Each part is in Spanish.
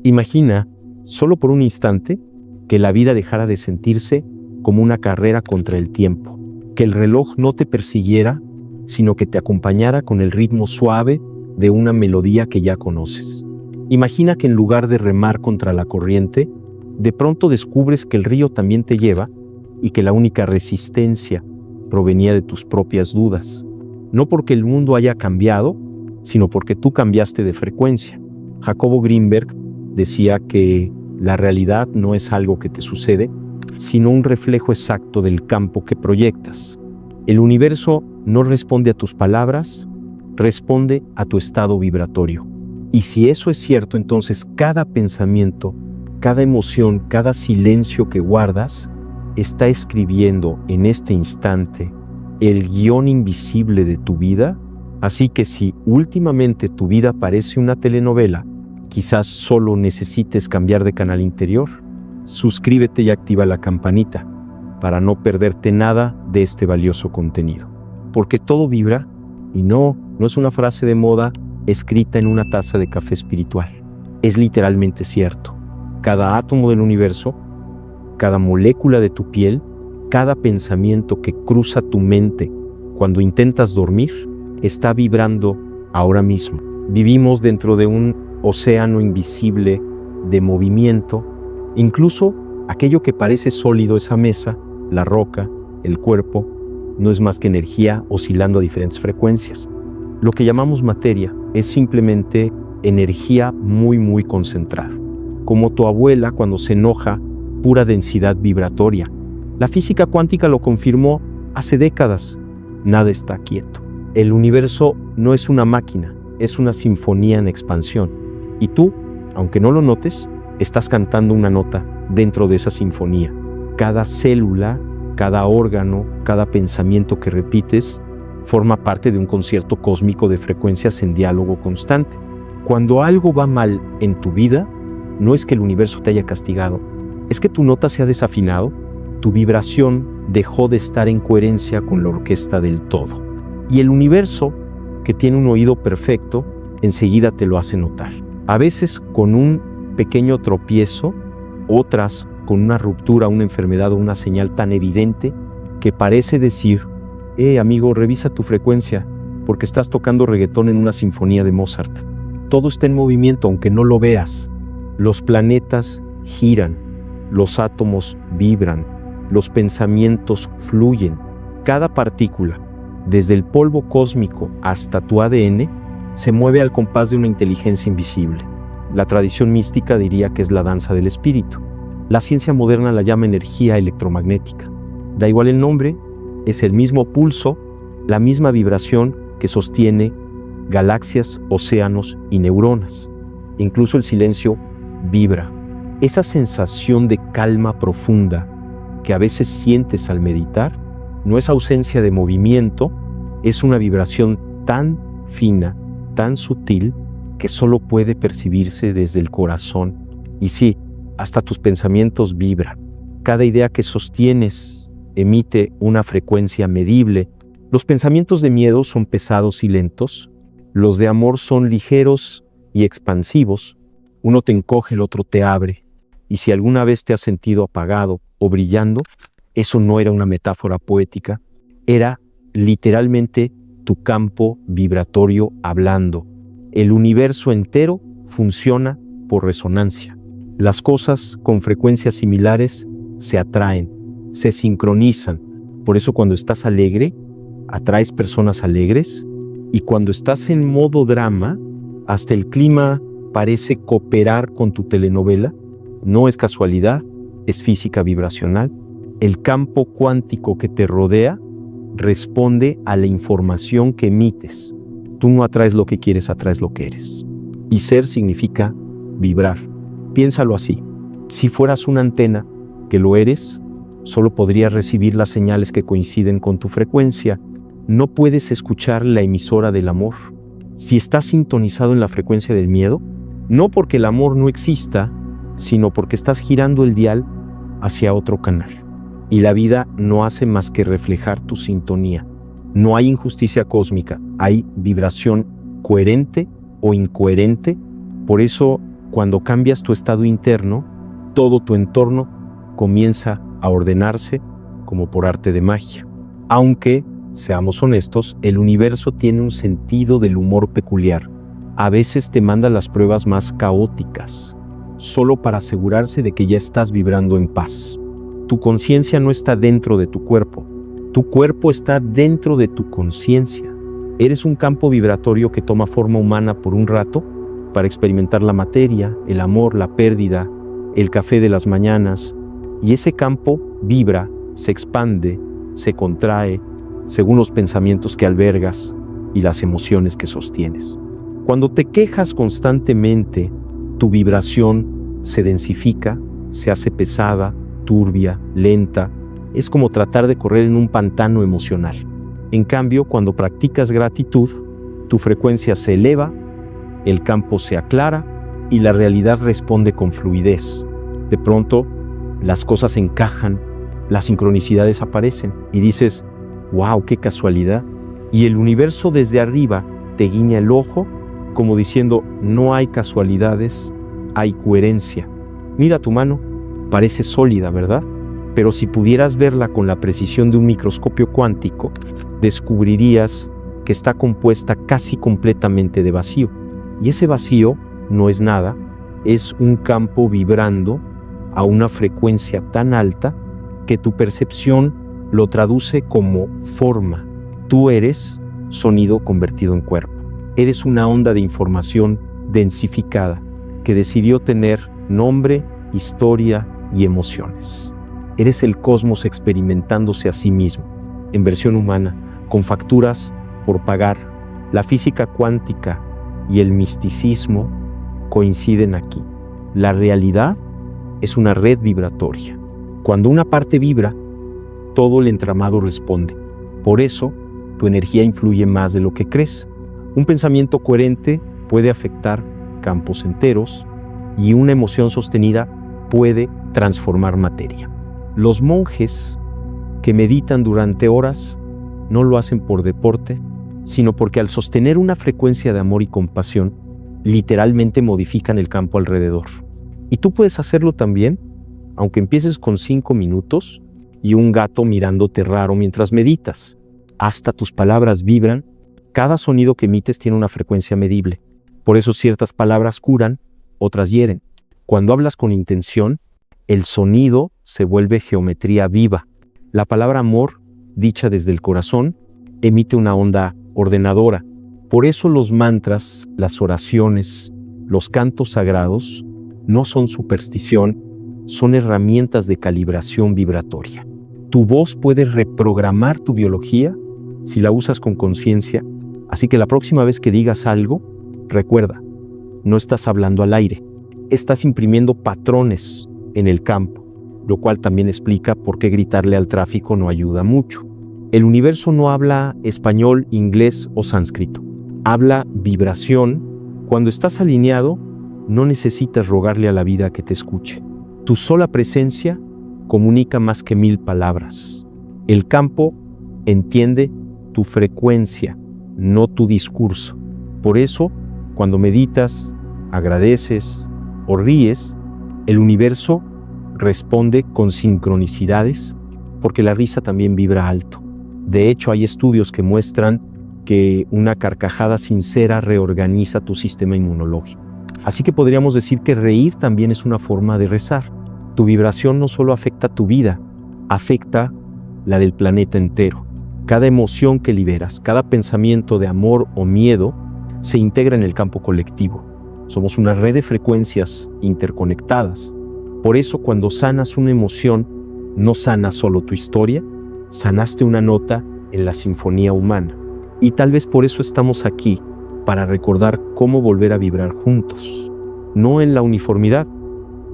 Imagina, solo por un instante, que la vida dejara de sentirse como una carrera contra el tiempo, que el reloj no te persiguiera, sino que te acompañara con el ritmo suave de una melodía que ya conoces. Imagina que en lugar de remar contra la corriente, de pronto descubres que el río también te lleva y que la única resistencia provenía de tus propias dudas. No porque el mundo haya cambiado, sino porque tú cambiaste de frecuencia. Jacobo Greenberg decía que la realidad no es algo que te sucede, sino un reflejo exacto del campo que proyectas. El universo no responde a tus palabras, responde a tu estado vibratorio. Y si eso es cierto, entonces cada pensamiento, cada emoción, cada silencio que guardas, está escribiendo en este instante el guión invisible de tu vida. Así que si últimamente tu vida parece una telenovela, quizás solo necesites cambiar de canal interior. Suscríbete y activa la campanita para no perderte nada de este valioso contenido. Porque todo vibra y no es una frase de moda escrita en una taza de café espiritual. Es literalmente cierto. Cada átomo del universo, cada molécula de tu piel, cada pensamiento que cruza tu mente cuando intentas dormir, está vibrando ahora mismo. Vivimos dentro de un océano invisible de movimiento. Incluso aquello que parece sólido, esa mesa, la roca, el cuerpo, no es más que energía oscilando a diferentes frecuencias. Lo que llamamos materia es simplemente energía muy concentrada. Como tu abuela cuando se enoja, pura densidad vibratoria. La física cuántica lo confirmó hace décadas. Nada está quieto. El universo no es una máquina, es una sinfonía en expansión. Y tú, aunque no lo notes, estás cantando una nota dentro de esa sinfonía. Cada célula, cada órgano, cada pensamiento que repites forma parte de un concierto cósmico de frecuencias en diálogo constante. Cuando algo va mal en tu vida, no es que el universo te haya castigado, es que tu nota se ha desafinado, tu vibración dejó de estar en coherencia con la orquesta del todo. Y el universo, que tiene un oído perfecto, enseguida te lo hace notar. A veces con un pequeño tropiezo, otras con una ruptura, una enfermedad o una señal tan evidente que parece decir: amigo, revisa tu frecuencia, porque estás tocando reggaetón en una sinfonía de Mozart. Todo está en movimiento, aunque no lo veas. Los planetas giran, los átomos vibran, los pensamientos fluyen. Cada partícula, desde el polvo cósmico hasta tu ADN, se mueve al compás de una inteligencia invisible. La tradición mística diría que es la danza del espíritu. La ciencia moderna la llama energía electromagnética. Da igual el nombre, es el mismo pulso, la misma vibración que sostiene galaxias, océanos y neuronas. Incluso el silencio vibra. Esa sensación de calma profunda que a veces sientes al meditar no es ausencia de movimiento, es una vibración tan fina, tan sutil, que solo puede percibirse desde el corazón. Y sí, hasta tus pensamientos vibran. Cada idea que sostienes emite una frecuencia medible. Los pensamientos de miedo son pesados y lentos. Los de amor son ligeros y expansivos. Uno te encoge, el otro te abre. Y si alguna vez te has sentido apagado o brillando, eso no era una metáfora poética, era literalmente tu campo vibratorio hablando. El universo entero funciona por resonancia. Las cosas con frecuencias similares se atraen, se sincronizan. Por eso cuando estás alegre, atraes personas alegres, y cuando estás en modo drama, hasta el clima parece cooperar con tu telenovela. No es casualidad, es física vibracional. El campo cuántico que te rodea responde a la información que emites. Tú no atraes lo que quieres, atraes lo que eres. Y ser significa vibrar. Piénsalo así. Si fueras una antena, que lo eres, solo podrías recibir las señales que coinciden con tu frecuencia. No puedes escuchar la emisora del amor. Si estás sintonizado en la frecuencia del miedo, no porque el amor no exista, sino porque estás girando el dial hacia otro canal. Y la vida no hace más que reflejar tu sintonía. No hay injusticia cósmica, hay vibración coherente o incoherente. Por eso Cuando cambias tu estado interno, todo tu entorno comienza a ordenarse como por arte de magia. Aunque, seamos honestos, el universo tiene un sentido del humor peculiar. A veces te manda las pruebas más caóticas, solo para asegurarse de que ya estás vibrando en paz. Tu conciencia no está dentro de tu cuerpo está dentro de tu conciencia. Eres un campo vibratorio que toma forma humana por un rato para experimentar la materia, el amor, la pérdida, el café de las mañanas, y ese campo vibra, se expande, se contrae, según los pensamientos que albergas y las emociones que sostienes. Cuando te quejas constantemente, tu vibración se densifica, se hace pesada, turbia, lenta. Es como tratar de correr en un pantano emocional. En cambio, cuando practicas gratitud, tu frecuencia se eleva, el campo se aclara y la realidad responde con fluidez. De pronto, las cosas encajan, las sincronicidades aparecen y dices, ¡wow, qué casualidad! Y el universo desde arriba te guiña el ojo como diciendo, no hay casualidades, hay coherencia. Mira tu mano, parece sólida, ¿verdad? Pero si pudieras verla con la precisión de un microscopio cuántico, descubrirías que está compuesta casi completamente de vacío. Y ese vacío no es nada, es un campo vibrando a una frecuencia tan alta que tu percepción lo traduce como forma. Tú eres sonido convertido en cuerpo. Eres una onda de información densificada que decidió tener nombre, historia y emociones. Eres el cosmos experimentándose a sí mismo, en versión humana, con facturas por pagar. La física cuántica y el misticismo coinciden aquí. La realidad es una red vibratoria. Cuando una parte vibra, todo el entramado responde. Por eso, tu energía influye más de lo que crees. Un pensamiento coherente puede afectar campos enteros y una emoción sostenida puede transformar materia. Los monjes que meditan durante horas no lo hacen por deporte, sino porque al sostener una frecuencia de amor y compasión, literalmente modifican el campo alrededor. Y tú puedes hacerlo también, aunque empieces con 5 minutos y un gato mirándote raro mientras meditas. Hasta tus palabras vibran. Cada sonido que emites tiene una frecuencia medible. Por eso ciertas palabras curan, otras hieren. Cuando hablas con intención, el sonido se vuelve geometría viva. La palabra amor, dicha desde el corazón, emite una onda ordenadora. Por eso los mantras, las oraciones, los cantos sagrados no son superstición, son herramientas de calibración vibratoria. Tu voz puede reprogramar tu biología si la usas con conciencia, así que la próxima vez que digas algo, recuerda, no estás hablando al aire, estás imprimiendo patrones en el campo, lo cual también explica por qué gritarle al tráfico no ayuda mucho. El universo no habla español, inglés o sánscrito, habla vibración. Cuando estás alineado, no necesitas rogarle a la vida que te escuche. Tu sola presencia comunica más que 1000 palabras. El campo entiende tu frecuencia, no tu discurso. Por eso, cuando meditas, agradeces o ríes, el universo responde con sincronicidades, porque la risa también vibra alto. De hecho, hay estudios que muestran que una carcajada sincera reorganiza tu sistema inmunológico. Así que podríamos decir que reír también es una forma de rezar. Tu vibración no solo afecta tu vida, afecta la del planeta entero. Cada emoción que liberas, cada pensamiento de amor o miedo, se integra en el campo colectivo. Somos una red de frecuencias interconectadas. Por eso, cuando sanas una emoción, no sanas solo tu historia, sanaste una nota en la sinfonía humana. Y tal vez por eso estamos aquí, para recordar cómo volver a vibrar juntos. No en la uniformidad,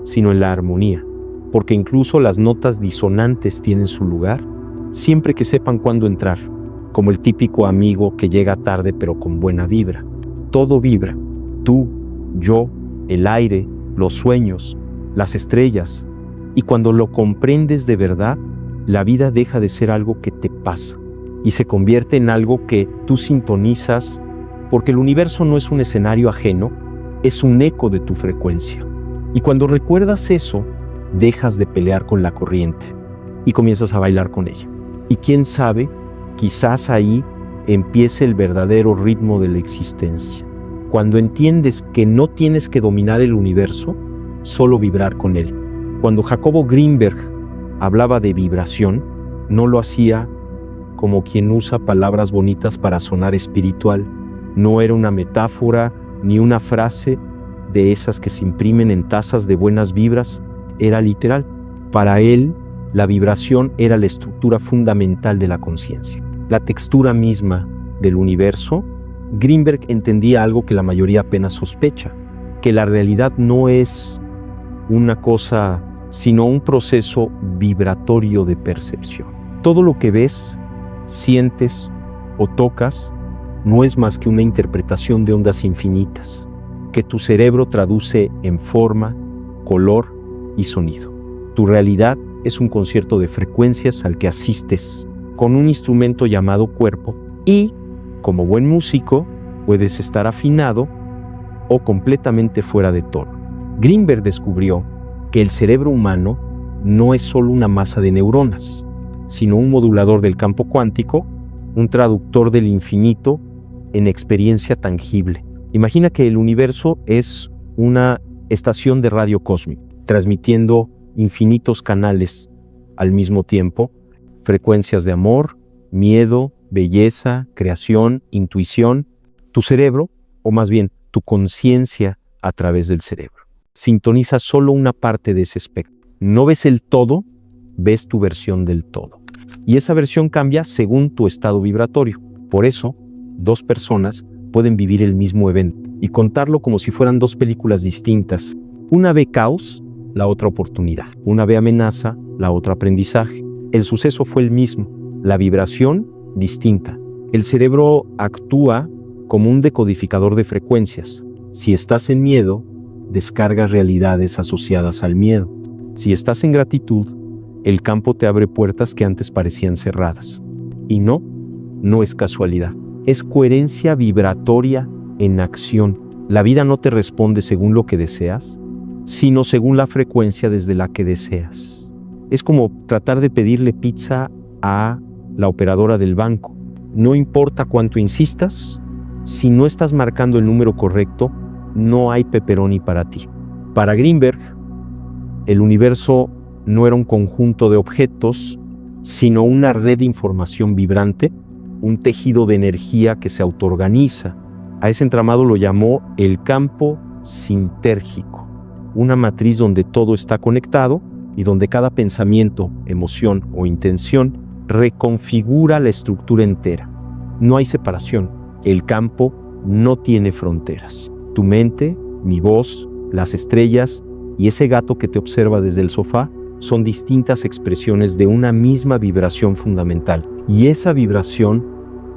sino en la armonía. Porque incluso las notas disonantes tienen su lugar, siempre que sepan cuándo entrar, como el típico amigo que llega tarde pero con buena vibra. Todo vibra, tú, yo, el aire, los sueños, las estrellas. Y cuando lo comprendes de verdad, la vida deja de ser algo que te pasa y se convierte en algo que tú sintonizas, porque el universo no es un escenario ajeno, es un eco de tu frecuencia. Y cuando recuerdas eso, dejas de pelear con la corriente y comienzas a bailar con ella. Y quién sabe, quizás ahí empiece el verdadero ritmo de la existencia. Cuando entiendes que no tienes que dominar el universo, solo vibrar con él. Cuando Jacobo Greenberg hablaba de vibración, no lo hacía como quien usa palabras bonitas para sonar espiritual. No era una metáfora ni una frase de esas que se imprimen en tazas de buenas vibras, era literal. Para él, la vibración era la estructura fundamental de la conciencia, la textura misma del universo. Greenberg entendía algo que la mayoría apenas sospecha, que la realidad no es una cosa, sino un proceso vibratorio de percepción. Todo lo que ves, sientes o tocas no es más que una interpretación de ondas infinitas, que tu cerebro traduce en forma, color y sonido. Tu realidad es un concierto de frecuencias al que asistes con un instrumento llamado cuerpo y, como buen músico, puedes estar afinado o completamente fuera de tono. Greenberg descubrió que el cerebro humano no es solo una masa de neuronas, sino un modulador del campo cuántico, un traductor del infinito en experiencia tangible. Imagina que el universo es una estación de radio cósmica, transmitiendo infinitos canales al mismo tiempo, frecuencias de amor, miedo, belleza, creación, intuición. Tu cerebro, o más bien tu conciencia a través del cerebro, sintoniza solo una parte de ese espectro. No ves el todo, ves tu versión del todo. Y esa versión cambia según tu estado vibratorio. Por eso, dos personas pueden vivir el mismo evento y contarlo como si fueran dos películas distintas. Una ve caos, la otra oportunidad. Una ve amenaza, la otra aprendizaje. El suceso fue el mismo, la vibración distinta. El cerebro actúa como un decodificador de frecuencias. Si estás en miedo, descargas realidades asociadas al miedo. Si estás en gratitud, el campo te abre puertas que antes parecían cerradas. Y no es casualidad. Es coherencia vibratoria en acción. La vida no te responde según lo que deseas, sino según la frecuencia desde la que deseas. Es como tratar de pedirle pizza a la operadora del banco. No importa cuánto insistas, si no estás marcando el número correcto, no hay pepperoni para ti. Para Greenberg, el universo no era un conjunto de objetos, sino una red de información vibrante, un tejido de energía que se autoorganiza. A ese entramado lo llamó el campo sintérgico, una matriz donde todo está conectado y donde cada pensamiento, emoción o intención reconfigura la estructura entera. No hay separación. El campo no tiene fronteras. Tu mente, mi voz, las estrellas y ese gato que te observa desde el sofá son distintas expresiones de una misma vibración fundamental. Y esa vibración,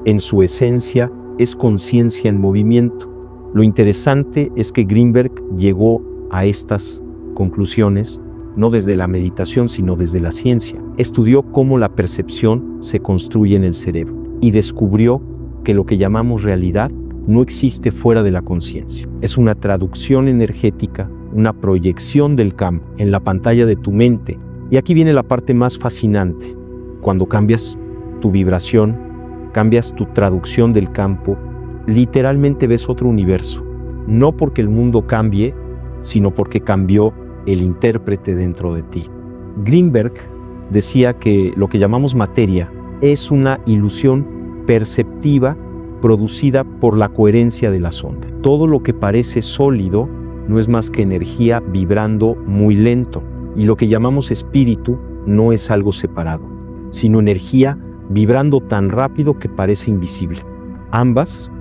en su esencia, es conciencia en movimiento. Lo interesante es que Greenberg llegó a estas conclusiones no desde la meditación, sino desde la ciencia. Estudió cómo la percepción se construye en el cerebro y descubrió que lo que llamamos realidad no existe fuera de la conciencia. Es una traducción energética, una proyección del campo en la pantalla de tu mente. Y aquí viene la parte más fascinante. Cuando cambias tu vibración, cambias tu traducción del campo, literalmente ves otro universo. No porque el mundo cambie, sino porque cambió el intérprete dentro de ti. Greenberg decía que lo que llamamos materia es una ilusión perceptiva producida por la coherencia de las ondas. Todo lo que parece sólido no es más que energía vibrando muy lento. Y lo que llamamos espíritu no es algo separado, sino energía vibrando tan rápido que parece invisible. Ambas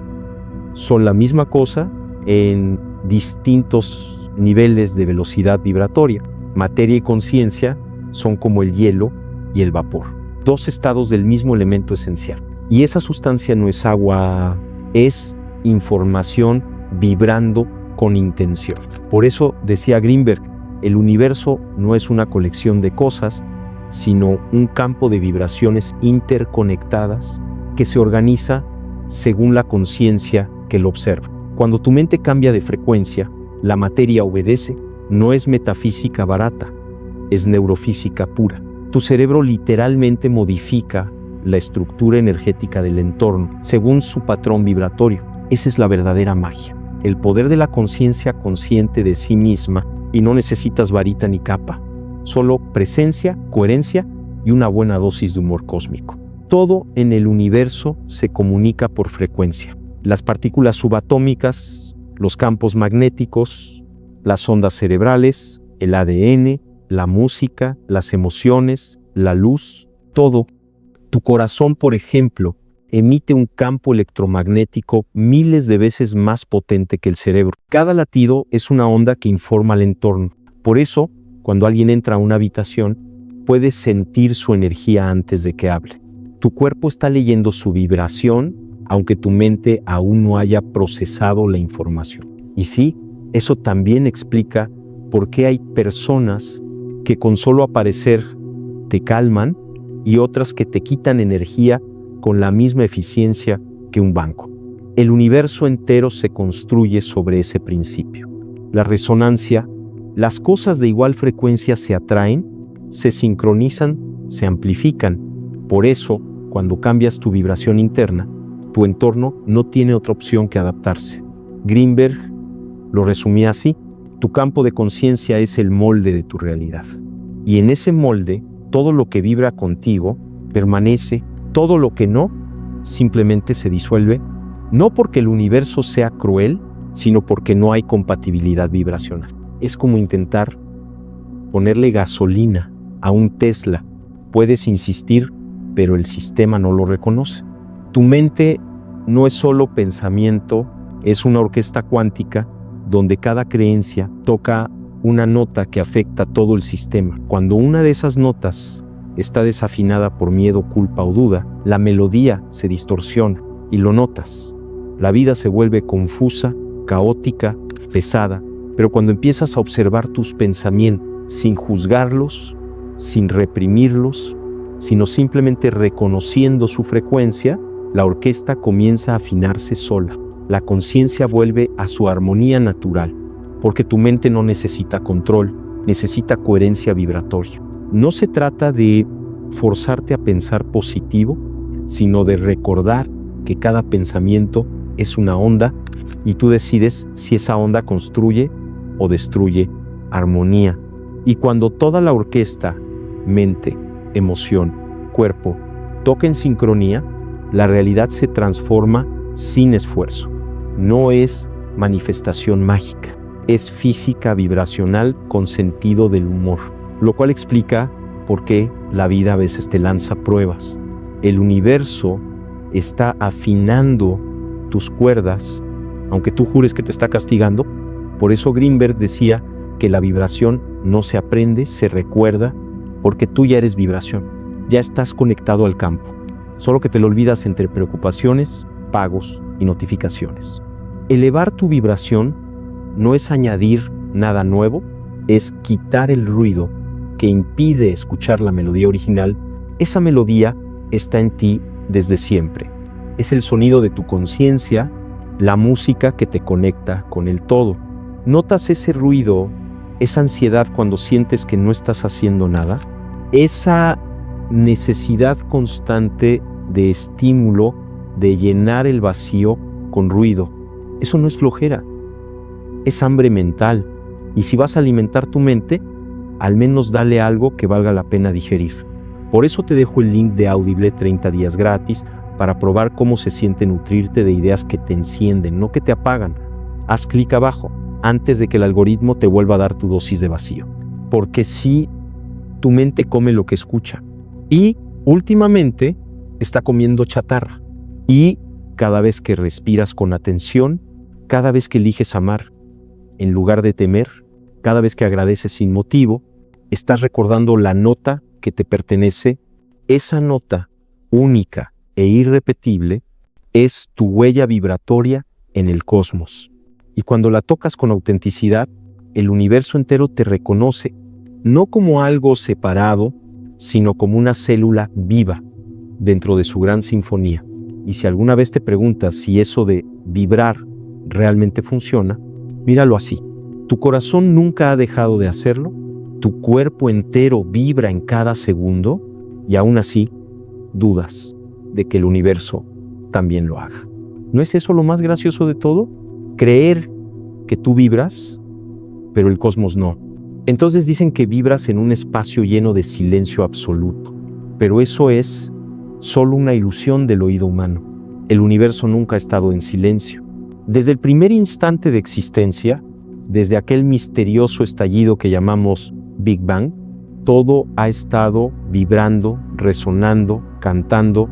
son la misma cosa en distintos niveles de velocidad vibratoria. Materia y conciencia son como el hielo y el vapor, dos estados del mismo elemento esencial. Y esa sustancia no es agua, es información vibrando con intención. Por eso decía Greenberg, el universo no es una colección de cosas, sino un campo de vibraciones interconectadas que se organiza según la conciencia que lo observa. Cuando tu mente cambia de frecuencia, la materia obedece. No es metafísica barata, es neurofísica pura. Tu cerebro literalmente modifica la estructura energética del entorno según su patrón vibratorio. Esa es la verdadera magia, el poder de la conciencia consciente de sí misma, y no necesitas varita ni capa, solo presencia, coherencia y una buena dosis de humor cósmico. Todo en el universo se comunica por frecuencia. Las partículas subatómicas, los campos magnéticos, las ondas cerebrales, el ADN, la música, las emociones, la luz, todo. Tu corazón, por ejemplo, emite un campo electromagnético miles de veces más potente que el cerebro. Cada latido es una onda que informa al entorno. Por eso, cuando alguien entra a una habitación, puedes sentir su energía antes de que hable. Tu cuerpo está leyendo su vibración, aunque tu mente aún no haya procesado la información. Y sí, eso también explica por qué hay personas que con solo aparecer te calman y otras que te quitan energía con la misma eficiencia que un banco. El universo entero se construye sobre ese principio. La resonancia, las cosas de igual frecuencia se atraen, se sincronizan, se amplifican. Por eso, cuando cambias tu vibración interna, tu entorno no tiene otra opción que adaptarse. Greenberg lo resumía así: tu campo de conciencia es el molde de tu realidad. Y en ese molde, todo lo que vibra contigo permanece, todo lo que no, simplemente se disuelve, no porque el universo sea cruel, sino porque no hay compatibilidad vibracional. Es como intentar ponerle gasolina a un Tesla. Puedes insistir, pero el sistema no lo reconoce. Tu mente no es solo pensamiento, es una orquesta cuántica donde cada creencia toca una nota que afecta a todo el sistema. Cuando una de esas notas está desafinada por miedo, culpa o duda, la melodía se distorsiona y lo notas. La vida se vuelve confusa, caótica, pesada, pero cuando empiezas a observar tus pensamientos sin juzgarlos, sin reprimirlos, sino simplemente reconociendo su frecuencia, la orquesta comienza a afinarse sola. La conciencia vuelve a su armonía natural, porque tu mente no necesita control, necesita coherencia vibratoria. No se trata de forzarte a pensar positivo, sino de recordar que cada pensamiento es una onda y tú decides si esa onda construye o destruye armonía. Y cuando toda la orquesta, mente, emoción, cuerpo, toca en sincronía, la realidad se transforma sin esfuerzo. No es manifestación mágica, es física vibracional con sentido del humor, lo cual explica por qué la vida a veces te lanza pruebas. El universo está afinando tus cuerdas, aunque tú jures que te está castigando. Por eso Greenberg decía que la vibración no se aprende, se recuerda, porque tú ya eres vibración, ya estás conectado al campo, solo que te lo olvidas entre preocupaciones, pagos y notificaciones. Elevar tu vibración no es añadir nada nuevo, es quitar el ruido que impide escuchar la melodía original. Esa melodía está en ti desde siempre. Es el sonido de tu conciencia, la música que te conecta con el todo. ¿Notas ese ruido, esa ansiedad cuando sientes que no estás haciendo nada? Esa necesidad constante de estímulo, de llenar el vacío con ruido. Eso no es flojera, es hambre mental. Y si vas a alimentar tu mente, al menos dale algo que valga la pena digerir. Por eso te dejo el link de Audible 30 días gratis para probar cómo se siente nutrirte de ideas que te encienden, no que te apagan. Haz clic abajo antes de que el algoritmo te vuelva a dar tu dosis de vacío. Porque sí, tu mente come lo que escucha. Y últimamente está comiendo chatarra. Y cada vez que respiras con atención, cada vez que eliges amar en lugar de temer, cada vez que agradeces sin motivo, estás recordando la nota que te pertenece. Esa nota única e irrepetible es tu huella vibratoria en el cosmos. Y cuando la tocas con autenticidad, el universo entero te reconoce, no como algo separado, sino como una célula viva dentro de su gran sinfonía. Y si alguna vez te preguntas si eso de vibrar realmente funciona, míralo así. Tu corazón nunca ha dejado de hacerlo, tu cuerpo entero vibra en cada segundo y aún así dudas de que el universo también lo haga. ¿No es eso lo más gracioso de todo? Creer que tú vibras, pero el cosmos no. Entonces dicen que vibras en un espacio lleno de silencio absoluto, pero eso es solo una ilusión del oído humano. El universo nunca ha estado en silencio. Desde el primer instante de existencia, desde aquel misterioso estallido que llamamos Big Bang, todo ha estado vibrando, resonando, cantando.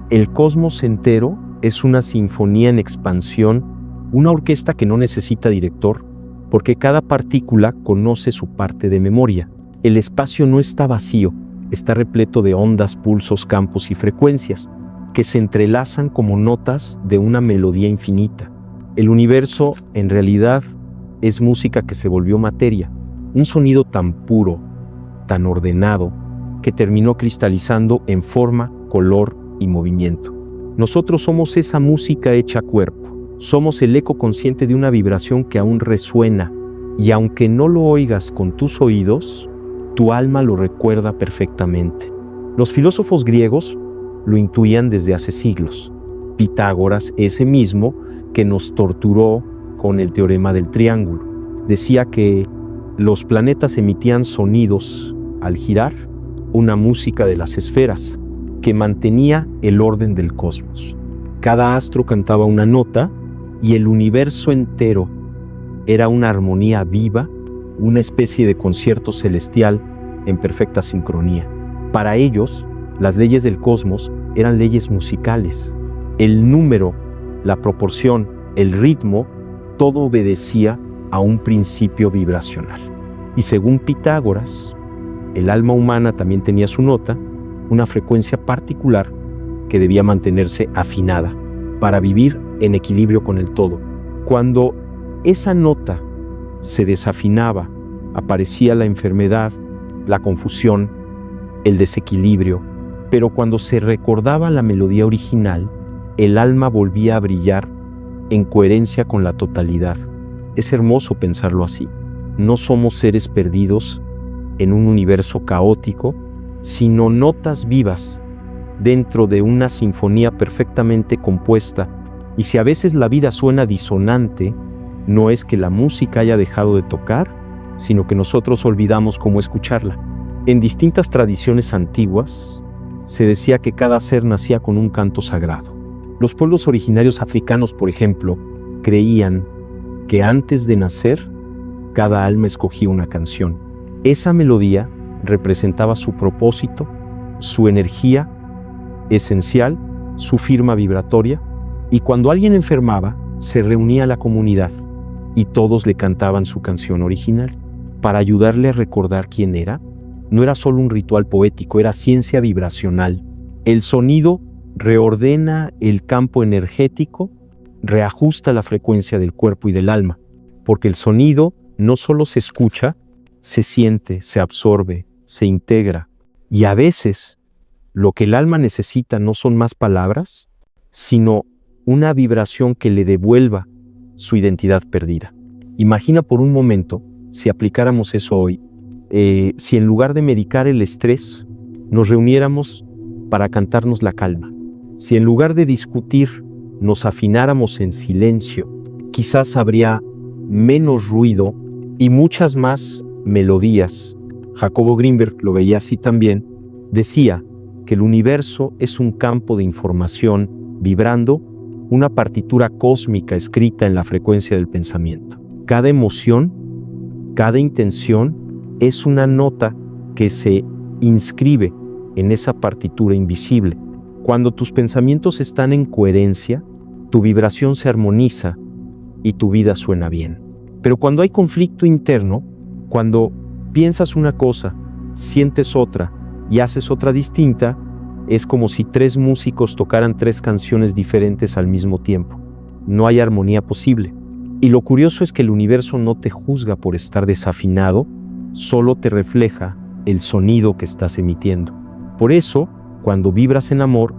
El cosmos entero es una sinfonía en expansión, una orquesta que no necesita director, porque cada partícula conoce su parte de memoria. El espacio no está vacío, está repleto de ondas, pulsos, campos y frecuencias, que se entrelazan como notas de una melodía infinita. El universo, en realidad, es música que se volvió materia, un sonido tan puro, tan ordenado, que terminó cristalizando en forma, color y movimiento. Nosotros somos esa música hecha cuerpo. Somos el eco consciente de una vibración que aún resuena, y aunque no lo oigas con tus oídos, tu alma lo recuerda perfectamente. Los filósofos griegos lo intuían desde hace siglos. Pitágoras, ese mismo que nos torturó con el teorema del triángulo, decía que los planetas emitían sonidos al girar, una música de las esferas que mantenía el orden del cosmos. Cada astro cantaba una nota y el universo entero era una armonía viva, una especie de concierto celestial en perfecta sincronía. Para ellos, las leyes del cosmos eran leyes musicales. El número, la proporción, el ritmo, todo obedecía a un principio vibracional. Y según Pitágoras, el alma humana también tenía su nota, una frecuencia particular que debía mantenerse afinada para vivir en equilibrio con el todo. Cuando esa nota se desafinaba, aparecía la enfermedad, la confusión, el desequilibrio, pero cuando se recordaba la melodía original, el alma volvía a brillar en coherencia con la totalidad. Es hermoso pensarlo así. No somos seres perdidos en un universo caótico, sino notas vivas dentro de una sinfonía perfectamente compuesta. Y si a veces la vida suena disonante, no es que la música haya dejado de tocar, sino que nosotros olvidamos cómo escucharla. En distintas tradiciones antiguas, se decía que cada ser nacía con un canto sagrado. Los pueblos originarios africanos, por ejemplo, creían que antes de nacer, cada alma escogía una canción. Esa melodía representaba su propósito, su energía esencial, su firma vibratoria, y cuando alguien enfermaba, se reunía la comunidad y todos le cantaban su canción original para ayudarle a recordar quién era. No era solo un ritual poético, era ciencia vibracional. El sonido reordena el campo energético, reajusta la frecuencia del cuerpo y del alma, porque el sonido no solo se escucha, se siente, se absorbe, se integra, y a veces lo que el alma necesita no son más palabras, sino una vibración que le devuelva su identidad perdida. Imagina por un momento si aplicáramos eso hoy. Si en lugar de medicar el estrés, nos reuniéramos para cantarnos la calma. Si en lugar de discutir, nos afináramos en silencio, quizás habría menos ruido y muchas más melodías. Jacobo Grinberg lo veía así también. Decía que el universo es un campo de información vibrando, una partitura cósmica escrita en la frecuencia del pensamiento. Cada emoción, cada intención es una nota que se inscribe en esa partitura invisible. Cuando tus pensamientos están en coherencia, tu vibración se armoniza y tu vida suena bien. Pero cuando hay conflicto interno, cuando piensas una cosa, sientes otra y haces otra distinta, es como si tres músicos tocaran tres canciones diferentes al mismo tiempo. No hay armonía posible. Y lo curioso es que el universo no te juzga por estar desafinado, solo te refleja el sonido que estás emitiendo. Por eso, cuando vibras en amor,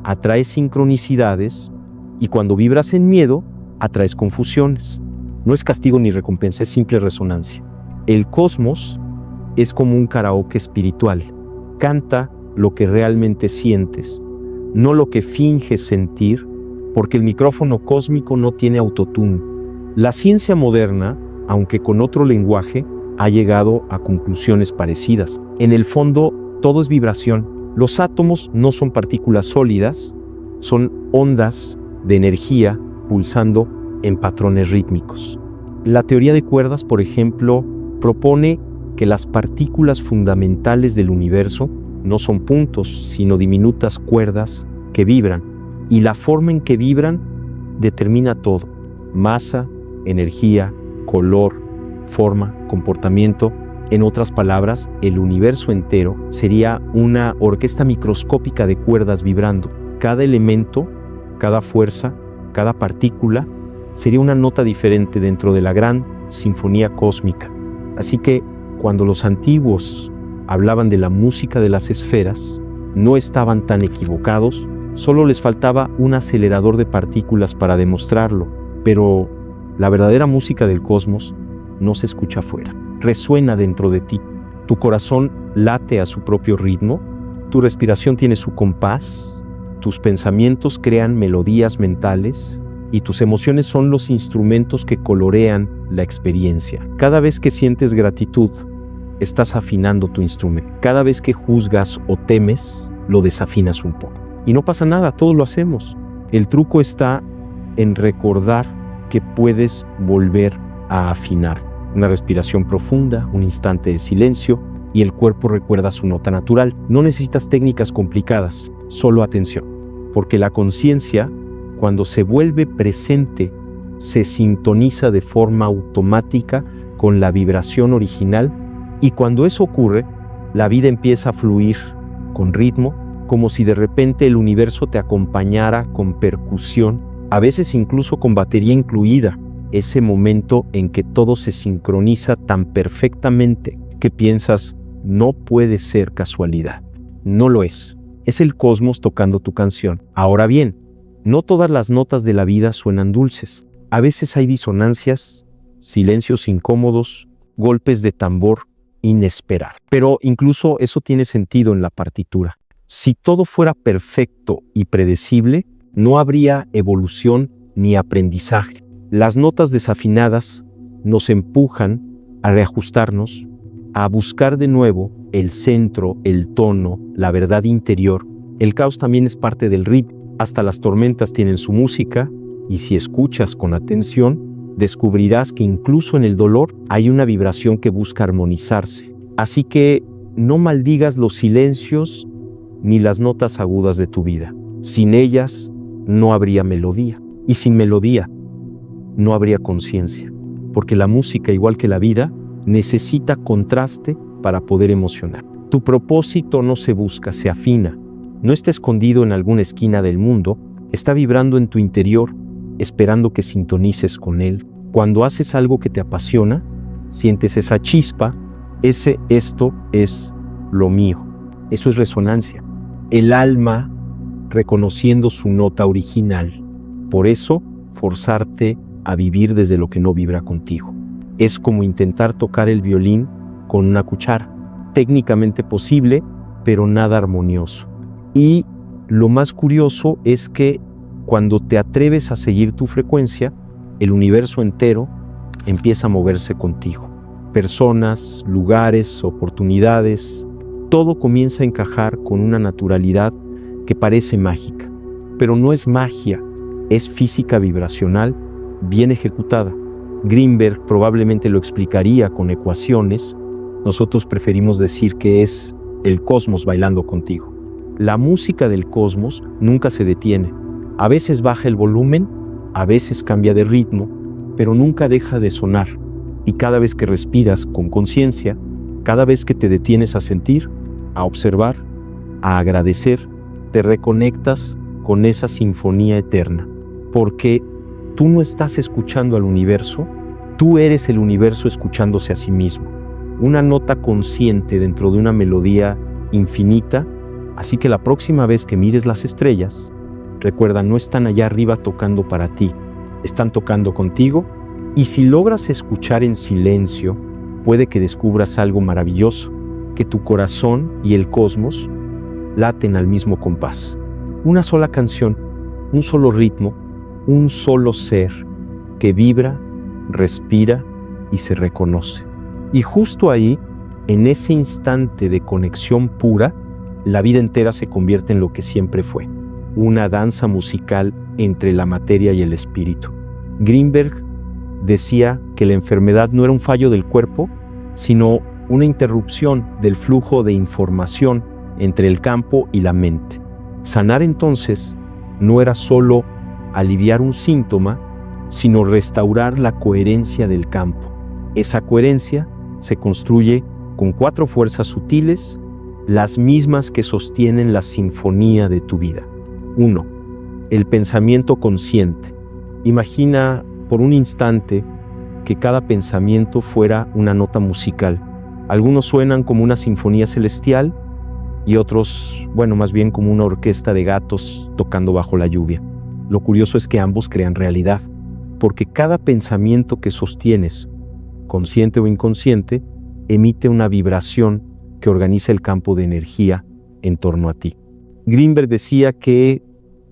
atraes sincronicidades, y cuando vibras en miedo, atraes confusiones. No es castigo ni recompensa, es simple resonancia. El cosmos es como un karaoke espiritual. Canta lo que realmente sientes, no lo que finges sentir, porque el micrófono cósmico no tiene autotune. La ciencia moderna, aunque con otro lenguaje, ha llegado a conclusiones parecidas. En el fondo, todo es vibración. Los átomos no son partículas sólidas, son ondas de energía pulsando en patrones rítmicos. La teoría de cuerdas, por ejemplo, propone que las partículas fundamentales del universo no son puntos, sino diminutas cuerdas que vibran, y la forma en que vibran determina todo: masa, energía, color, forma, comportamiento. En otras palabras, el universo entero sería una orquesta microscópica de cuerdas vibrando. Cada elemento, cada fuerza, cada partícula sería una nota diferente dentro de la gran sinfonía cósmica. Así que, cuando los antiguos hablaban de la música de las esferas, no estaban tan equivocados, solo les faltaba un acelerador de partículas para demostrarlo. Pero la verdadera música del cosmos no se escucha afuera, resuena dentro de ti. Tu corazón late a su propio ritmo, tu respiración tiene su compás, tus pensamientos crean melodías mentales y tus emociones son los instrumentos que colorean la experiencia. Cada vez que sientes gratitud, estás afinando tu instrumento. Cada vez que juzgas o temes, lo desafinas un poco. Y no pasa nada, todos lo hacemos. El truco está en recordar que puedes volver a afinar. Una respiración profunda, un instante de silencio, y el cuerpo recuerda su nota natural. No necesitas técnicas complicadas, solo atención. Porque la conciencia, cuando se vuelve presente, se sintoniza de forma automática con la vibración original, y cuando eso ocurre, la vida empieza a fluir con ritmo, como si de repente el universo te acompañara con percusión, a veces incluso con batería incluida. Ese momento en que todo se sincroniza tan perfectamente que piensas, no puede ser casualidad. No lo es. Es el cosmos tocando tu canción. Ahora bien, no todas las notas de la vida suenan dulces. A veces hay disonancias, silencios incómodos, golpes de tambor inesperados. Pero incluso eso tiene sentido en la partitura. Si todo fuera perfecto y predecible, no habría evolución ni aprendizaje. Las notas desafinadas nos empujan a reajustarnos, a buscar de nuevo el centro, el tono, la verdad interior. El caos también es parte del ritmo. Hasta las tormentas tienen su música, y si escuchas con atención, descubrirás que incluso en el dolor hay una vibración que busca armonizarse. Así que no maldigas los silencios ni las notas agudas de tu vida. Sin ellas no habría melodía, y sin melodía no habría conciencia, porque la música, igual que la vida, necesita contraste para poder emocionar. Tu propósito no se busca, se afina. No está escondido en alguna esquina del mundo, está vibrando en tu interior, esperando que sintonices con él. Cuando haces algo que te apasiona, sientes esa chispa, esto es lo mío. Eso es resonancia. El alma reconociendo su nota original. Por eso, forzarte a vivir desde lo que no vibra contigo. Es como intentar tocar el violín con una cuchara. Técnicamente posible, pero nada armonioso. Y lo más curioso es que cuando te atreves a seguir tu frecuencia, el universo entero empieza a moverse contigo. Personas, lugares, oportunidades, todo comienza a encajar con una naturalidad que parece mágica. Pero no es magia, es física vibracional bien ejecutada. Greenberg probablemente lo explicaría con ecuaciones. Nosotros preferimos decir que es el cosmos bailando contigo. La música del cosmos nunca se detiene. A veces baja el volumen, a veces cambia de ritmo, pero nunca deja de sonar. Y cada vez que respiras con conciencia, cada vez que te detienes a sentir, a observar, a agradecer, te reconectas con esa sinfonía eterna. Porque tú no estás escuchando al universo, tú eres el universo escuchándose a sí mismo. Una nota consciente dentro de una melodía infinita. Así que la próxima vez que mires las estrellas, recuerda, no están allá arriba tocando para ti, están tocando contigo, y si logras escuchar en silencio, puede que descubras algo maravilloso, que tu corazón y el cosmos laten al mismo compás. Una sola canción, un solo ritmo, un solo ser que vibra, respira y se reconoce. Y justo ahí, en ese instante de conexión pura, la vida entera se convierte en lo que siempre fue, una danza musical entre la materia y el espíritu. Greenberg decía que la enfermedad no era un fallo del cuerpo, sino una interrupción del flujo de información entre el campo y la mente. Sanar entonces no era solo aliviar un síntoma, sino restaurar la coherencia del campo. Esa coherencia se construye con 4 fuerzas sutiles, las mismas que sostienen la sinfonía de tu vida. 1. El pensamiento consciente. Imagina por un instante que cada pensamiento fuera una nota musical. Algunos suenan como una sinfonía celestial y otros, más bien como una orquesta de gatos tocando bajo la lluvia. Lo curioso es que ambos crean realidad, porque cada pensamiento que sostienes, consciente o inconsciente, emite una vibración que organiza el campo de energía en torno a ti. Greenberg decía que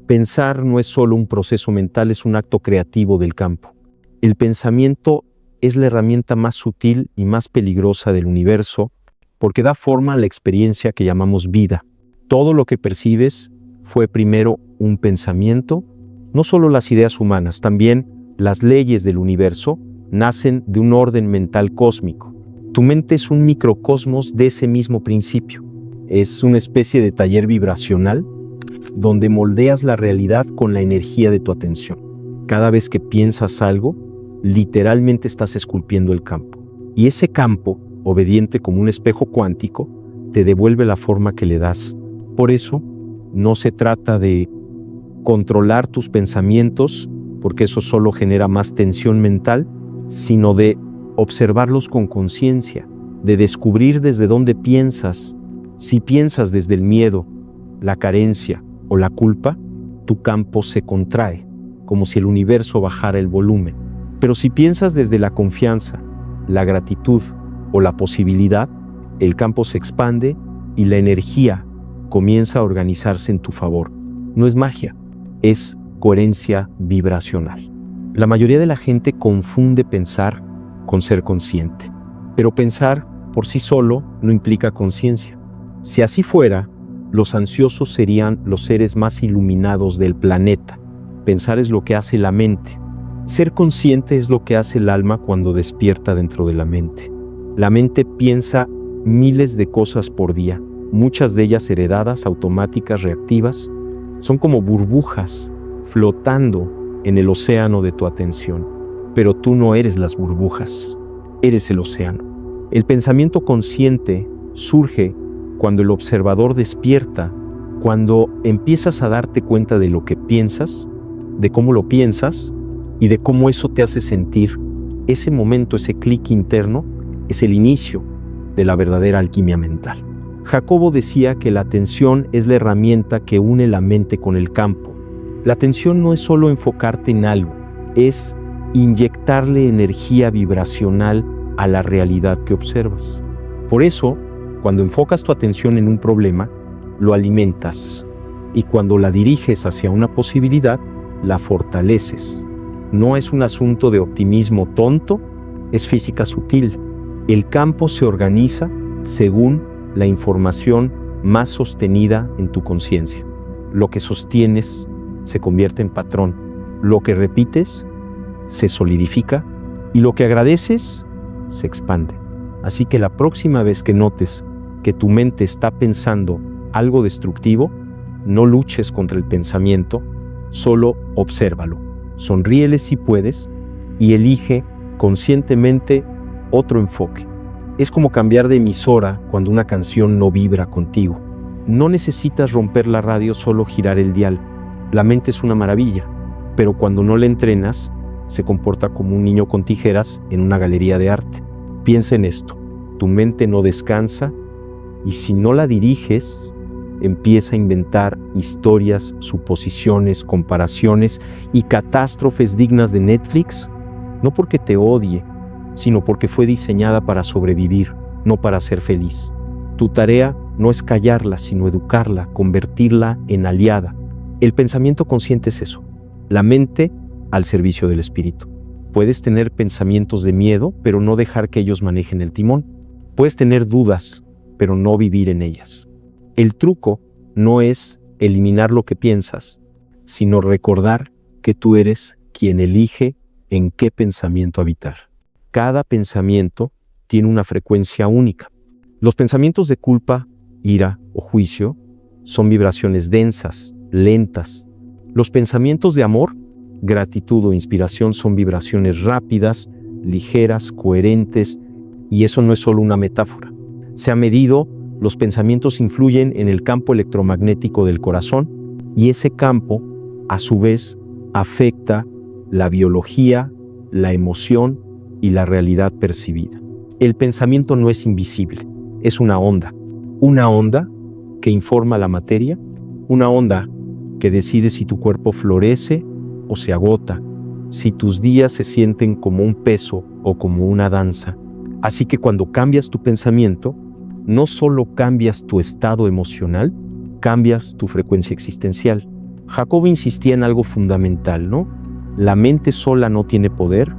pensar no es solo un proceso mental, es un acto creativo del campo. El pensamiento es la herramienta más sutil y más peligrosa del universo porque da forma a la experiencia que llamamos vida. Todo lo que percibes fue primero un pensamiento. No solo las ideas humanas, también las leyes del universo nacen de un orden mental cósmico. Tu mente es un microcosmos de ese mismo principio. Es una especie de taller vibracional donde moldeas la realidad con la energía de tu atención. Cada vez que piensas algo, literalmente estás esculpiendo el campo. Y ese campo, obediente como un espejo cuántico, te devuelve la forma que le das. Por eso, no se trata de controlar tus pensamientos, porque eso solo genera más tensión mental, sino de observarlos con conciencia, de descubrir desde dónde piensas. Si piensas desde el miedo, la carencia o la culpa, tu campo se contrae, como si el universo bajara el volumen. Pero si piensas desde la confianza, la gratitud o la posibilidad, el campo se expande y la energía comienza a organizarse en tu favor. No es magia, es coherencia vibracional. La mayoría de la gente confunde pensar con ser consciente, pero pensar por sí solo no implica conciencia. Si así fuera, los ansiosos serían los seres más iluminados del planeta. Pensar es lo que hace la mente. Ser consciente es lo que hace el alma cuando despierta dentro de la mente. La mente piensa miles de cosas por día, muchas de ellas heredadas, automáticas, reactivas. Son como burbujas flotando en el océano de tu atención. Pero tú no eres las burbujas, eres el océano. El pensamiento consciente surge cuando el observador despierta, cuando empiezas a darte cuenta de lo que piensas, de cómo lo piensas y de cómo eso te hace sentir. Ese momento, ese clic interno, es el inicio de la verdadera alquimia mental. Jacobo decía que la atención es la herramienta que une la mente con el campo. La atención no es solo enfocarte en algo, es inyectarle energía vibracional a la realidad que observas. Por eso, cuando enfocas tu atención en un problema, lo alimentas, y cuando la diriges hacia una posibilidad, la fortaleces. No es un asunto de optimismo tonto, es física sutil. El campo se organiza según la información más sostenida en tu conciencia. Lo que sostienes se convierte en patrón. Lo que repites se solidifica y lo que agradeces se expande. Así que la próxima vez que notes que tu mente está pensando algo destructivo, no luches contra el pensamiento, solo obsérvalo. Sonríele si puedes y elige conscientemente otro enfoque. Es como cambiar de emisora cuando una canción no vibra contigo. No necesitas romper la radio, solo girar el dial. La mente es una maravilla, pero cuando no la entrenas, se comporta como un niño con tijeras en una galería de arte. Piensa en esto, tu mente no descansa y si no la diriges, empieza a inventar historias, suposiciones, comparaciones y catástrofes dignas de Netflix, no porque te odie, sino porque fue diseñada para sobrevivir, no para ser feliz. Tu tarea no es callarla, sino educarla, convertirla en aliada. El pensamiento consciente es eso, la mente al servicio del espíritu. Puedes tener pensamientos de miedo, pero no dejar que ellos manejen el timón. Puedes tener dudas, pero no vivir en ellas. El truco no es eliminar lo que piensas, sino recordar que tú eres quien elige en qué pensamiento habitar. Cada pensamiento tiene una frecuencia única. Los pensamientos de culpa, ira o juicio son vibraciones densas, lentas. Los pensamientos de amor, gratitud o inspiración son vibraciones rápidas, ligeras, coherentes, y eso no es solo una metáfora. Se ha medido, los pensamientos influyen en el campo electromagnético del corazón y ese campo, a su vez, afecta la biología, la emoción y la realidad percibida. El pensamiento no es invisible, es una onda que informa la materia, una onda que decide si tu cuerpo florece o se agota, si tus días se sienten como un peso o como una danza. Así que cuando cambias tu pensamiento, no solo cambias tu estado emocional, cambias tu frecuencia existencial. Jacobo insistía en algo fundamental, ¿no? La mente sola no tiene poder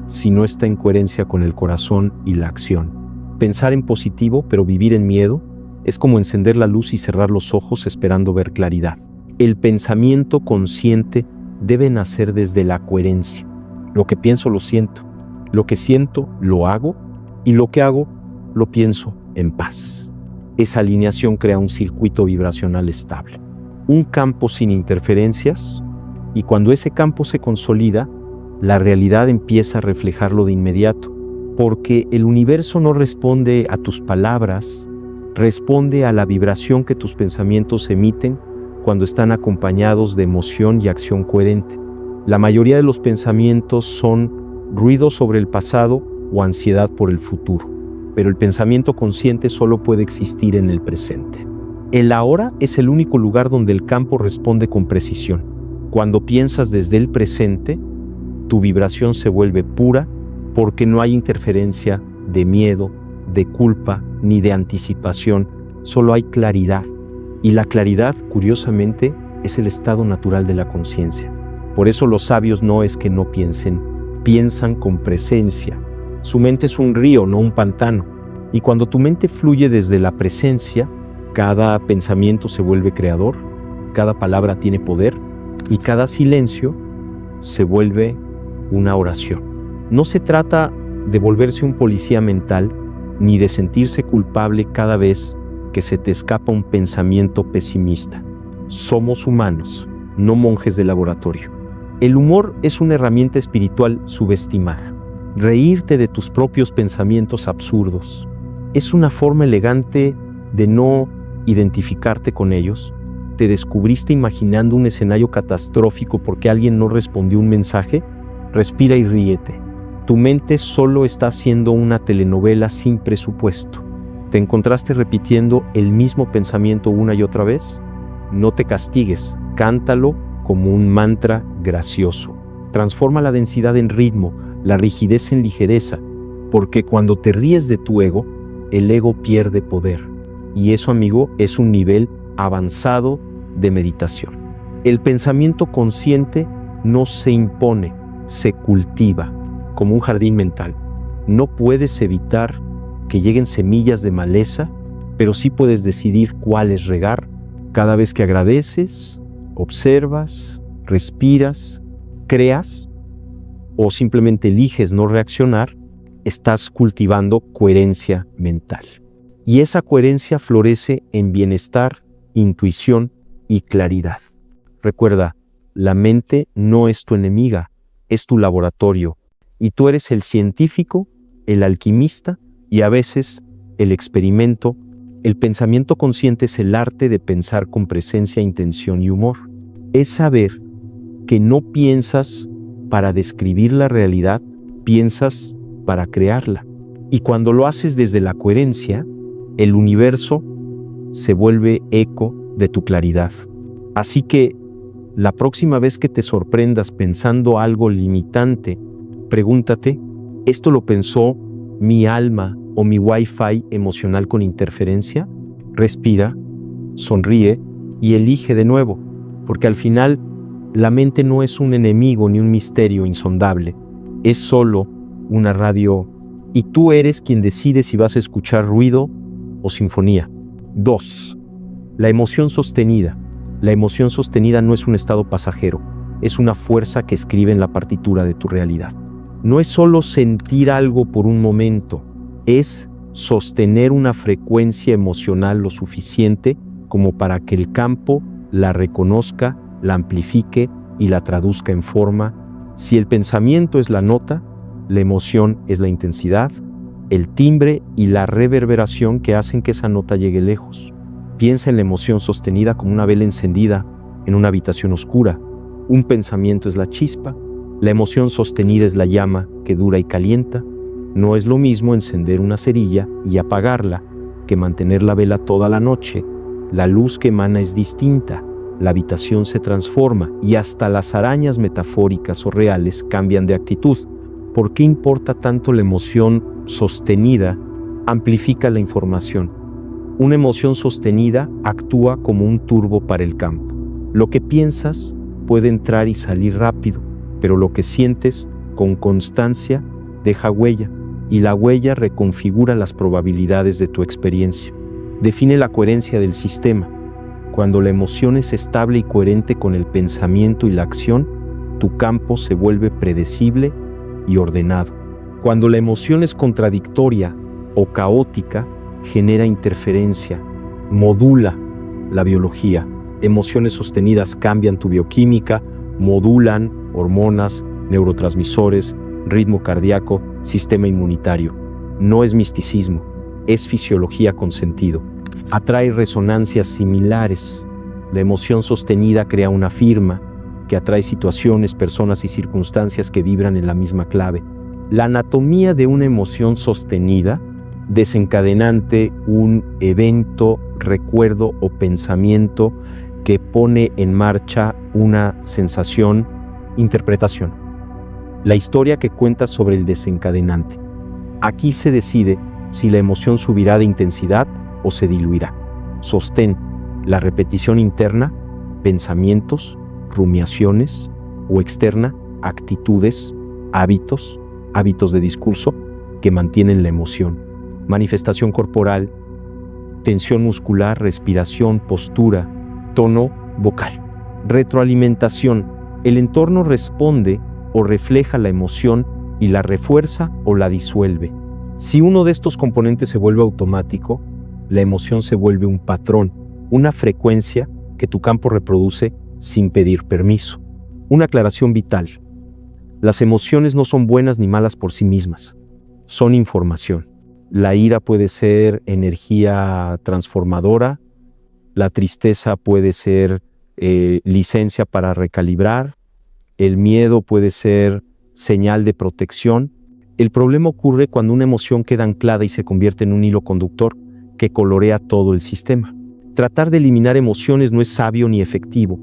si no está en coherencia con el corazón y la acción. Pensar en positivo, pero vivir en miedo, es como encender la luz y cerrar los ojos esperando ver claridad. El pensamiento consciente debe nacer desde la coherencia. Lo que pienso lo siento, lo que siento lo hago y lo que hago lo pienso en paz. Esa alineación crea un circuito vibracional estable, un campo sin interferencias, y cuando ese campo se consolida, la realidad empieza a reflejarlo de inmediato, porque el universo no responde a tus palabras, responde a la vibración que tus pensamientos emiten cuando están acompañados de emoción y acción coherente. La mayoría de los pensamientos son ruido sobre el pasado o ansiedad por el futuro, pero el pensamiento consciente solo puede existir en el presente. El ahora es el único lugar donde el campo responde con precisión. Cuando piensas desde el presente, tu vibración se vuelve pura porque no hay interferencia de miedo, de culpa ni de anticipación, solo hay claridad. Y la claridad, curiosamente, es el estado natural de la conciencia. Por eso los sabios no es que no piensen, piensan con presencia. Su mente es un río, no un pantano. Y cuando tu mente fluye desde la presencia, cada pensamiento se vuelve creador, cada palabra tiene poder y cada silencio se vuelve una oración. No se trata de volverse un policía mental ni de sentirse culpable cada vez que se te escapa un pensamiento pesimista. Somos humanos, no monjes de laboratorio. El humor es una herramienta espiritual subestimada. Reírte de tus propios pensamientos absurdos es una forma elegante de no identificarte con ellos. ¿Te descubriste imaginando un escenario catastrófico porque alguien no respondió un mensaje? Respira y ríete. Tu mente solo está haciendo una telenovela sin presupuesto. ¿Te encontraste repitiendo el mismo pensamiento una y otra vez? No te castigues, cántalo como un mantra gracioso. Transforma la densidad en ritmo, la rigidez en ligereza, porque cuando te ríes de tu ego, el ego pierde poder. Y eso, amigo, es un nivel avanzado de meditación. El pensamiento consciente no se impone, se cultiva, como un jardín mental. No puedes evitar que lleguen semillas de maleza, pero sí puedes decidir cuáles regar. Cada vez que agradeces, observas, respiras, creas o simplemente eliges no reaccionar, estás cultivando coherencia mental. Y esa coherencia florece en bienestar, intuición y claridad. Recuerda, la mente no es tu enemiga, es tu laboratorio, y tú eres el científico, el alquimista y a veces el experimento. El pensamiento consciente es el arte de pensar con presencia, intención y humor. Es saber que no piensas para describir la realidad, piensas para crearla. Y cuando lo haces desde la coherencia, el universo se vuelve eco de tu claridad. Así que, la próxima vez que te sorprendas pensando algo limitante, pregúntate, ¿esto lo pensó mi alma o mi Wi-Fi emocional con interferencia? Respira, sonríe y elige de nuevo, porque al final la mente no es un enemigo ni un misterio insondable, es solo una radio y tú eres quien decide si vas a escuchar ruido o sinfonía. 2. La emoción sostenida. La emoción sostenida no es un estado pasajero, es una fuerza que escribe en la partitura de tu realidad. No es solo sentir algo por un momento, es sostener una frecuencia emocional lo suficiente como para que el campo la reconozca, la amplifique y la traduzca en forma. Si el pensamiento es la nota, la emoción es la intensidad, el timbre y la reverberación que hacen que esa nota llegue lejos. Piensa en la emoción sostenida como una vela encendida en una habitación oscura. Un pensamiento es la chispa, la emoción sostenida es la llama que dura y calienta. No es lo mismo encender una cerilla y apagarla que mantener la vela toda la noche. La luz que emana es distinta, la habitación se transforma y hasta las arañas metafóricas o reales cambian de actitud. ¿Por qué importa tanto la emoción sostenida? Amplifica la información. Una emoción sostenida actúa como un turbo para el campo. Lo que piensas puede entrar y salir rápido, pero lo que sientes con constancia deja huella, y la huella reconfigura las probabilidades de tu experiencia. Define la coherencia del sistema. Cuando la emoción es estable y coherente con el pensamiento y la acción, tu campo se vuelve predecible y ordenado. Cuando la emoción es contradictoria o caótica, genera interferencia, modula la biología. Emociones sostenidas cambian tu bioquímica, modulan hormonas, neurotransmisores, ritmo cardíaco, sistema inmunitario. No es misticismo, es fisiología con sentido. Atrae resonancias similares. La emoción sostenida crea una firma que atrae situaciones, personas y circunstancias que vibran en la misma clave. La anatomía de una emoción sostenida, desencadenante un evento, recuerdo o pensamiento que pone en marcha una sensación, interpretación. La historia que cuenta sobre el desencadenante. Aquí se decide si la emoción subirá de intensidad o se diluirá. Sostén, la repetición interna, pensamientos, rumiaciones, o externa, actitudes, hábitos de discurso que mantienen la emoción. Manifestación corporal, tensión muscular, respiración, postura, tono vocal. Retroalimentación, el entorno responde o refleja la emoción y la refuerza o la disuelve. Si uno de estos componentes se vuelve automático, la emoción se vuelve un patrón, una frecuencia que tu campo reproduce sin pedir permiso. Una aclaración vital. Las emociones no son buenas ni malas por sí mismas, son información. La ira puede ser energía transformadora, la tristeza puede ser licencia para recalibrar, el miedo puede ser señal de protección. El problema ocurre cuando una emoción queda anclada y se convierte en un hilo conductor que colorea todo el sistema. Tratar de eliminar emociones no es sabio ni efectivo.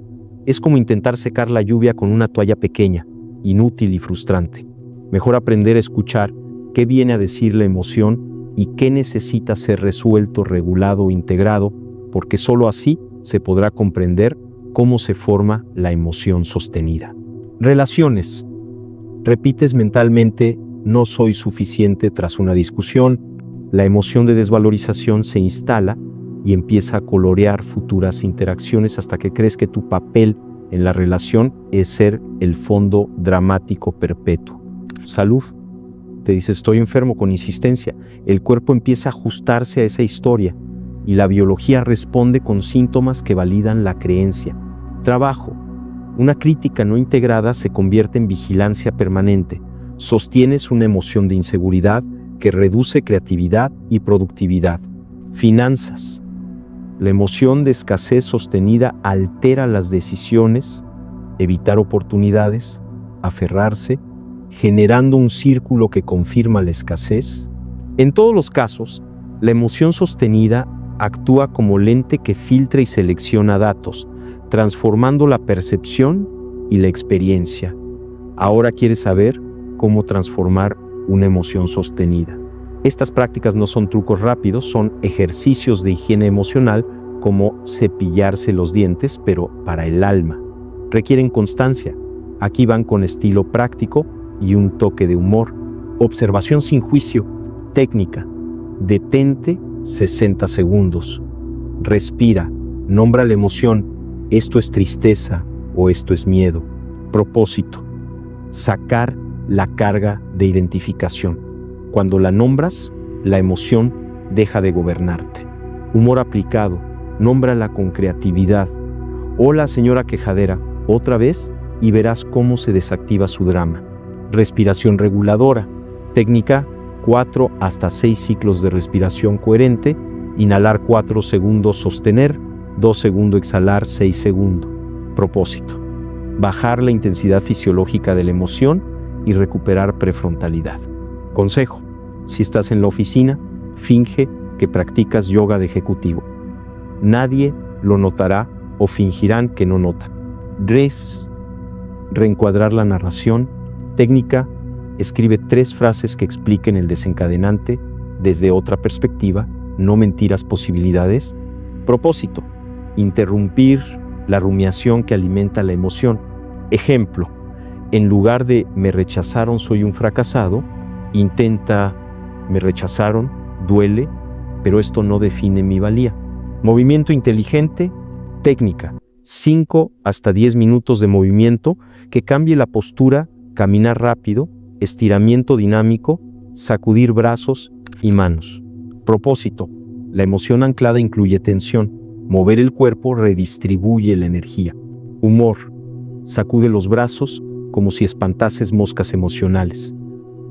Es como intentar secar la lluvia con una toalla pequeña, inútil y frustrante. Mejor aprender a escuchar qué viene a decir la emoción y qué necesita ser resuelto, regulado o integrado, porque solo así se podrá comprender cómo se forma la emoción sostenida. Relaciones. Repites mentalmente, no soy suficiente tras una discusión. La emoción de desvalorización se instala y empieza a colorear futuras interacciones hasta que crees que tu papel en la relación es ser el fondo dramático perpetuo. Salud. Te dices, estoy enfermo con insistencia. El cuerpo empieza a ajustarse a esa historia y la biología responde con síntomas que validan la creencia. Trabajo. Una crítica no integrada se convierte en vigilancia permanente. Sostienes una emoción de inseguridad que reduce creatividad y productividad. Finanzas. La emoción de escasez sostenida altera las decisiones, evitar oportunidades, aferrarse, generando un círculo que confirma la escasez. En todos los casos, la emoción sostenida actúa como lente que filtra y selecciona datos, transformando la percepción y la experiencia. Ahora quieres saber cómo transformar una emoción sostenida. Estas prácticas no son trucos rápidos, son ejercicios de higiene emocional como cepillarse los dientes, pero para el alma. Requieren constancia. Aquí van con estilo práctico y un toque de humor. Observación sin juicio. Técnica. Detente 60 segundos. Respira. Nombra la emoción. Esto es tristeza o esto es miedo. Propósito. Sacar la carga de identificación. Cuando la nombras, la emoción deja de gobernarte. Humor aplicado. Nómbrala con creatividad. Hola, señora quejadera, otra vez, y verás cómo se desactiva su drama. Respiración reguladora. Técnica: 4 hasta 6 ciclos de respiración coherente. Inhalar 4 segundos, sostener, 2 segundos, exhalar 6 segundos. Propósito: bajar la intensidad fisiológica de la emoción y recuperar prefrontalidad. Consejo: si estás en la oficina, finge que practicas yoga de ejecutivo. Nadie lo notará o fingirán que no notan. Reencuadrar la narración. Técnica: escribe 3 frases que expliquen el desencadenante desde otra perspectiva, no mentiras, posibilidades. Propósito: interrumpir la rumiación que alimenta la emoción. Ejemplo: en lugar de me rechazaron, soy un fracasado, intenta me rechazaron, duele, pero esto no define mi valía. Movimiento inteligente. Técnica: 5 hasta 10 minutos de movimiento que cambie la postura, caminar rápido, estiramiento dinámico, sacudir brazos y manos. Propósito: la emoción anclada incluye tensión. Mover el cuerpo redistribuye la energía. Humor: sacude los brazos como si espantases moscas emocionales.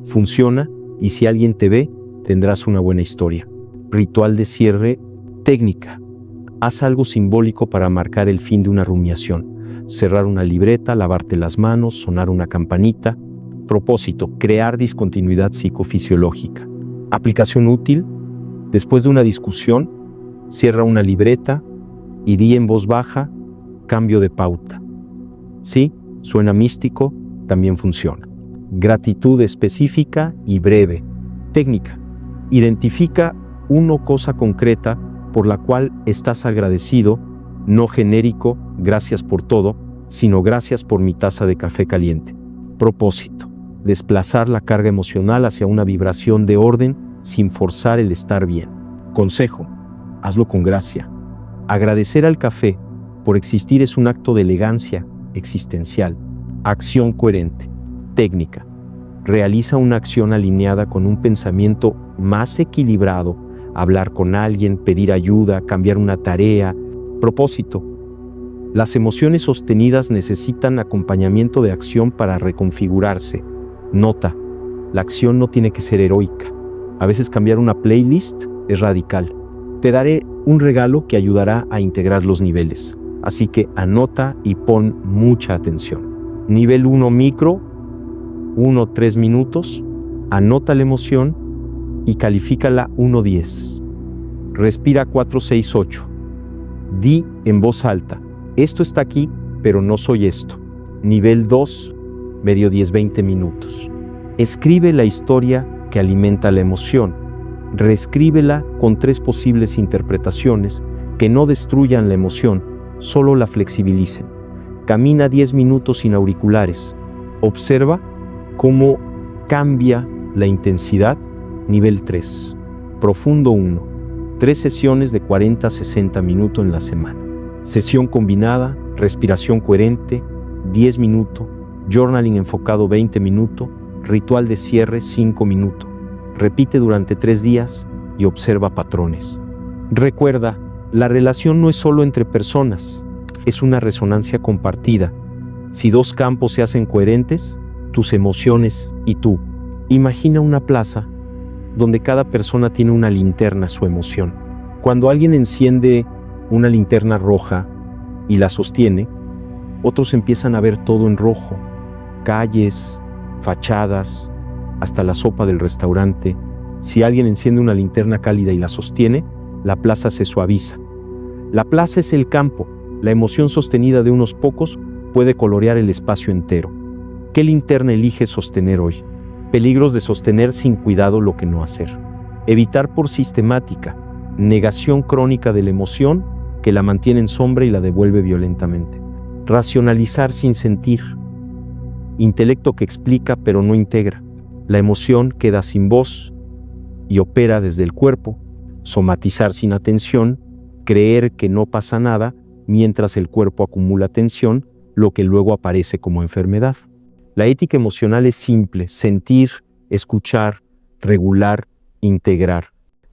Funciona, y si alguien te ve, tendrás una buena historia. Ritual de cierre. Técnica: haz algo simbólico para marcar el fin de una rumiación. Cerrar una libreta, lavarte las manos, sonar una campanita. Propósito: crear discontinuidad psicofisiológica. Aplicación útil: después de una discusión, cierra una libreta y di en voz baja: cambio de pauta. Sí, suena místico, también funciona. Gratitud específica y breve. Técnica: identifica una cosa concreta por la cual estás agradecido, no genérico, gracias por todo, sino gracias por mi taza de café caliente. Propósito: desplazar la carga emocional hacia una vibración de orden sin forzar el estar bien. Consejo: hazlo con gracia. Agradecer al café por existir es un acto de elegancia existencial. Acción coherente. Técnica: realiza una acción alineada con un pensamiento más equilibrado. Hablar con alguien, pedir ayuda, cambiar una tarea. Propósito: las emociones sostenidas necesitan acompañamiento de acción para reconfigurarse. Nota: la acción no tiene que ser heroica. A veces cambiar una playlist es radical. Te daré un regalo que ayudará a integrar los niveles. Así que anota y pon mucha atención. Nivel 1 micro, 1-3 minutos. Anota la emoción y califícala 1-10. Respira 4-6-8. Di en voz alta: esto está aquí, pero no soy esto. Nivel 2, medio 10-20 minutos. Escribe la historia que alimenta la emoción. Reescríbela con 3 posibles interpretaciones que no destruyan la emoción, solo la flexibilicen. Camina 10 minutos sin auriculares. Observa cómo cambia la intensidad. Nivel 3. Profundo 1. 3 sesiones de 40-60 minutos en la semana. Sesión combinada, respiración coherente, 10 minutos, journaling enfocado 20 minutos, ritual de cierre 5 minutos. Repite durante 3 días y observa patrones. Recuerda, la relación no es solo entre personas, es una resonancia compartida. Si 2 campos se hacen coherentes, tus emociones y tú. Imagina una plaza donde cada persona tiene una linterna, su emoción. Cuando alguien enciende una linterna roja y la sostiene, otros empiezan a ver todo en rojo. Calles, fachadas, hasta la sopa del restaurante. Si alguien enciende una linterna cálida y la sostiene, la plaza se suaviza. La plaza es el campo. La emoción sostenida de unos pocos puede colorear el espacio entero. ¿Qué linterna eliges sostener hoy? Peligros de sostener sin cuidado lo que no hacer. Evitar por sistemática, negación crónica de la emoción que la mantiene en sombra y la devuelve violentamente. Racionalizar sin sentir. Intelecto que explica pero no integra. La emoción queda sin voz y opera desde el cuerpo. Somatizar sin atención, creer que no pasa nada mientras el cuerpo acumula tensión, lo que luego aparece como enfermedad. La ética emocional es simple: sentir, escuchar, regular, integrar.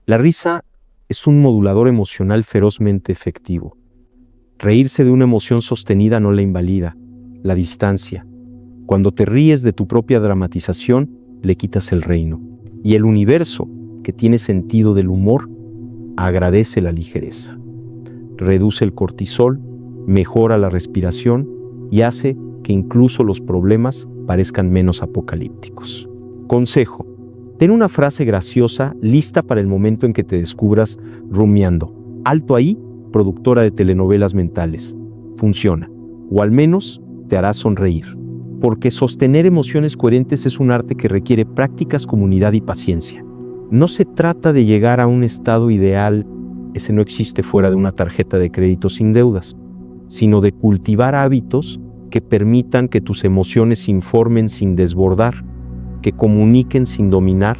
La risa es un modulador emocional ferozmente efectivo. Reírse de una emoción sostenida no la invalida, la distancia. Cuando te ríes de tu propia dramatización, le quitas el reino. Y el universo, que tiene sentido del humor, agradece la ligereza. Reduce el cortisol, mejora la respiración y hace que incluso los problemas parezcan menos apocalípticos. Consejo: ten una frase graciosa lista para el momento en que te descubras rumiando. Alto ahí, productora de telenovelas mentales. Funciona, o al menos te hará sonreír. Porque sostener emociones coherentes es un arte que requiere prácticas, comunidad y paciencia. No se trata de llegar a un estado ideal, ese no existe fuera de una tarjeta de crédito sin deudas, sino de cultivar hábitos que permitan que tus emociones informen sin desbordar, que comuniquen sin dominar,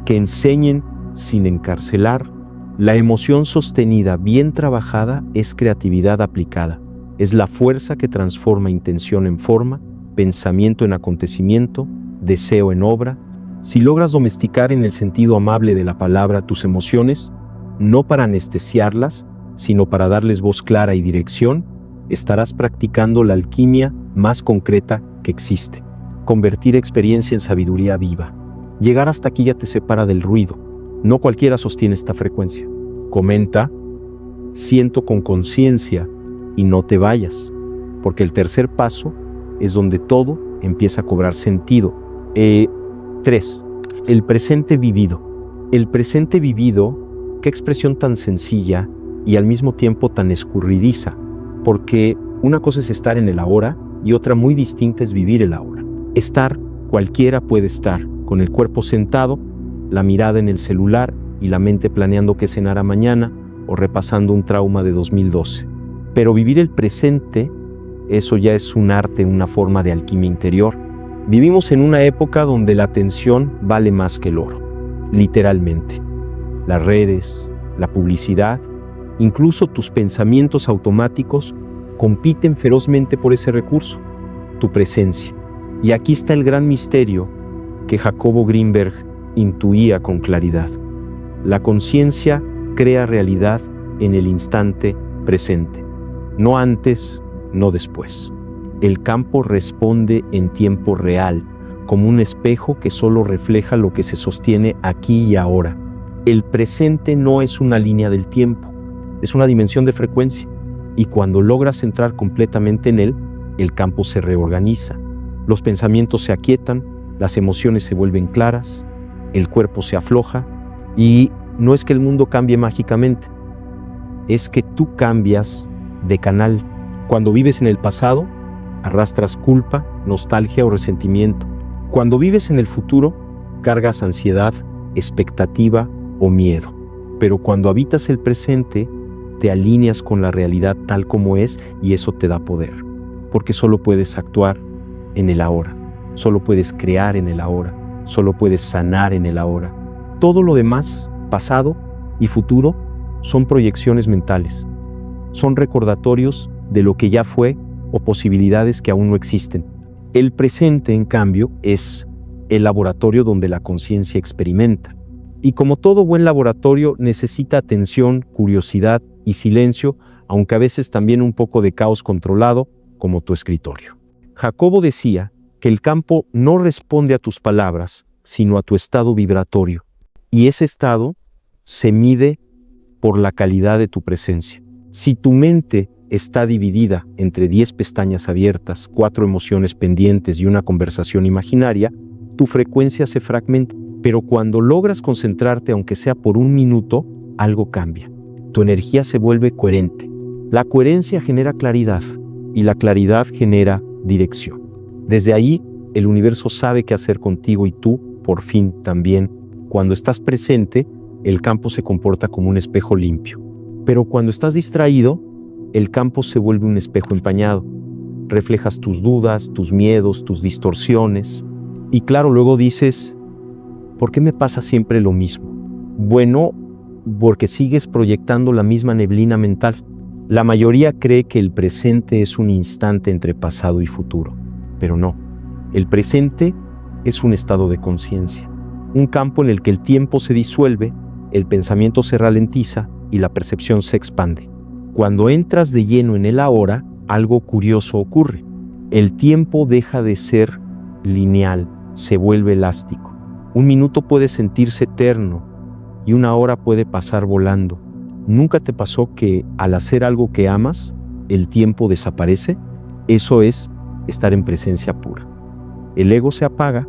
que enseñen sin encarcelar. La emoción sostenida, bien trabajada, es creatividad aplicada. Es la fuerza que transforma intención en forma, pensamiento en acontecimiento, deseo en obra. Si logras domesticar en el sentido amable de la palabra tus emociones, no para anestesiarlas, sino para darles voz clara y dirección, estarás practicando la alquimia más concreta que existe. Convertir experiencia en sabiduría viva. Llegar hasta aquí ya te separa del ruido. No cualquiera sostiene esta frecuencia. Comenta: siento con conciencia, y no te vayas, porque el tercer paso es donde todo empieza a cobrar sentido. 3. El presente vivido. El presente vivido, qué expresión tan sencilla y al mismo tiempo tan escurridiza, porque una cosa es estar en el ahora y otra muy distinta es vivir el ahora. Estar, cualquiera puede estar, con el cuerpo sentado, la mirada en el celular y la mente planeando qué cenará mañana o repasando un trauma de 2012. Pero vivir el presente, eso ya es un arte, una forma de alquimia interior. Vivimos en una época donde la atención vale más que el oro, literalmente. Las redes, la publicidad, incluso tus pensamientos automáticos compiten ferozmente por ese recurso, tu presencia. Y aquí está el gran misterio que Jacobo Greenberg intuía con claridad. La conciencia crea realidad en el instante presente, no antes, no después. El campo responde en tiempo real, como un espejo que solo refleja lo que se sostiene aquí y ahora. El presente no es una línea del tiempo, es una dimensión de frecuencia. Y cuando logras entrar completamente en él, el campo se reorganiza. Los pensamientos se aquietan, las emociones se vuelven claras, el cuerpo se afloja. Y no es que el mundo cambie mágicamente, es que tú cambias de canal. Cuando vives en el pasado, arrastras culpa, nostalgia o resentimiento. Cuando vives en el futuro, cargas ansiedad, expectativa o miedo. Pero cuando habitas el presente, te alineas con la realidad tal como es y eso te da poder. Porque solo puedes actuar en el ahora, solo puedes crear en el ahora, solo puedes sanar en el ahora. Todo lo demás, pasado y futuro, son proyecciones mentales. Son recordatorios de lo que ya fue o posibilidades que aún no existen. El presente, en cambio, es el laboratorio donde la conciencia experimenta. Y como todo buen laboratorio, necesita atención, curiosidad y silencio, aunque a veces también un poco de caos controlado, como tu escritorio. Jacobo decía que el campo no responde a tus palabras, sino a tu estado vibratorio. Y ese estado se mide por la calidad de tu presencia. Si tu mente está dividida entre 10 pestañas abiertas, 4 emociones pendientes y una conversación imaginaria, tu frecuencia se fragmenta. Pero cuando logras concentrarte, aunque sea por un minuto, algo cambia. tu energía se vuelve coherente. La coherencia genera claridad y la claridad genera dirección. Desde ahí, el universo sabe qué hacer contigo y tú, por fin, también. Cuando estás presente, el campo se comporta como un espejo limpio. Pero cuando estás distraído, el campo se vuelve un espejo empañado. Reflejas tus dudas, tus miedos, tus distorsiones. Y claro, luego dices, ¿por qué me pasa siempre lo mismo? Bueno, porque sigues proyectando la misma neblina mental. La mayoría cree que el presente es un instante entre pasado y futuro, pero no. El presente es un estado de conciencia, un campo en el que el tiempo se disuelve, el pensamiento se ralentiza y la percepción se expande. Cuando entras de lleno en el ahora, algo curioso ocurre. El tiempo deja de ser lineal, se vuelve elástico. Un minuto puede sentirse eterno y una hora puede pasar volando. ¿Nunca te pasó que al hacer algo que amas, el tiempo desaparece? Eso es estar en presencia pura. El ego se apaga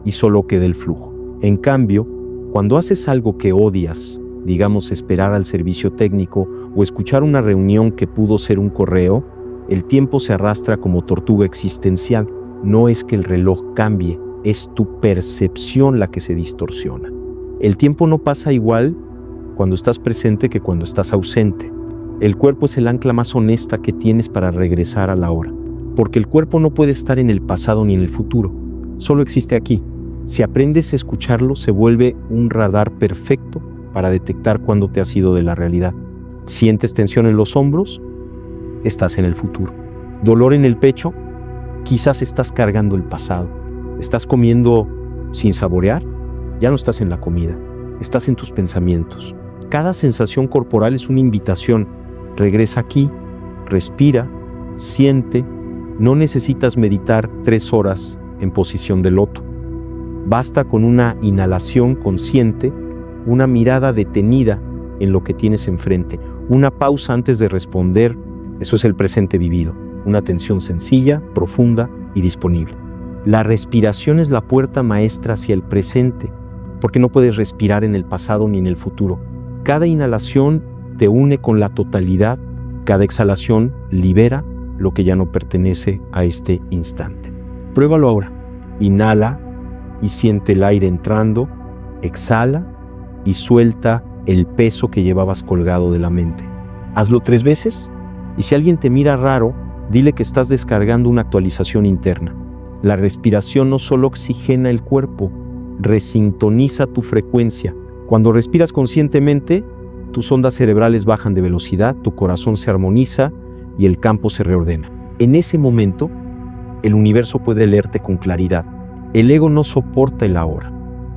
y solo queda el flujo. En cambio, cuando haces algo que odias, digamos esperar al servicio técnico o escuchar una reunión que pudo ser un correo, el tiempo se arrastra como tortuga existencial. No es que el reloj cambie, es tu percepción la que se distorsiona. El tiempo no pasa igual cuando estás presente que cuando estás ausente. El cuerpo es el ancla más honesta que tienes para regresar a la hora, porque el cuerpo no puede estar en el pasado ni en el futuro, solo existe aquí. Si aprendes a escucharlo, se vuelve un radar perfecto para detectar cuando te has ido de la realidad. ¿Sientes tensión en los hombros? Estás en el futuro. ¿Dolor en el pecho? Quizás estás cargando el pasado. ¿Estás comiendo sin saborear? Ya no estás en la comida, estás en tus pensamientos. Cada sensación corporal es una invitación. Regresa aquí, respira, siente. No necesitas meditar 3 horas en posición de loto. Basta con una inhalación consciente, una mirada detenida en lo que tienes enfrente, una pausa antes de responder. Eso es el presente vivido, una atención sencilla, profunda y disponible. La respiración es la puerta maestra hacia el presente, porque no puedes respirar en el pasado ni en el futuro. Cada inhalación te une con la totalidad, cada exhalación libera lo que ya no pertenece a este instante. Pruébalo ahora. Inhala y siente el aire entrando, exhala y suelta el peso que llevabas colgado de la mente. Hazlo 3 veces y si alguien te mira raro, dile que estás descargando una actualización interna. La respiración no solo oxigena el cuerpo, resintoniza tu frecuencia. Cuando respiras conscientemente, tus ondas cerebrales bajan de velocidad, tu corazón se armoniza y el campo se reordena. En ese momento, el universo puede leerte con claridad. El ego no soporta el ahora,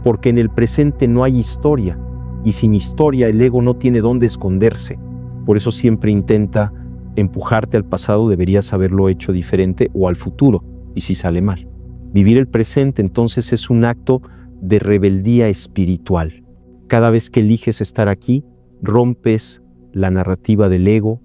porque en el presente no hay historia, y sin historia el ego no tiene dónde esconderse. Por eso siempre intenta empujarte al pasado, deberías haberlo hecho diferente, o al futuro, y si sale mal. Vivir el presente entonces es un acto de rebeldía espiritual. Cada vez que eliges estar aquí, rompes la narrativa del ego,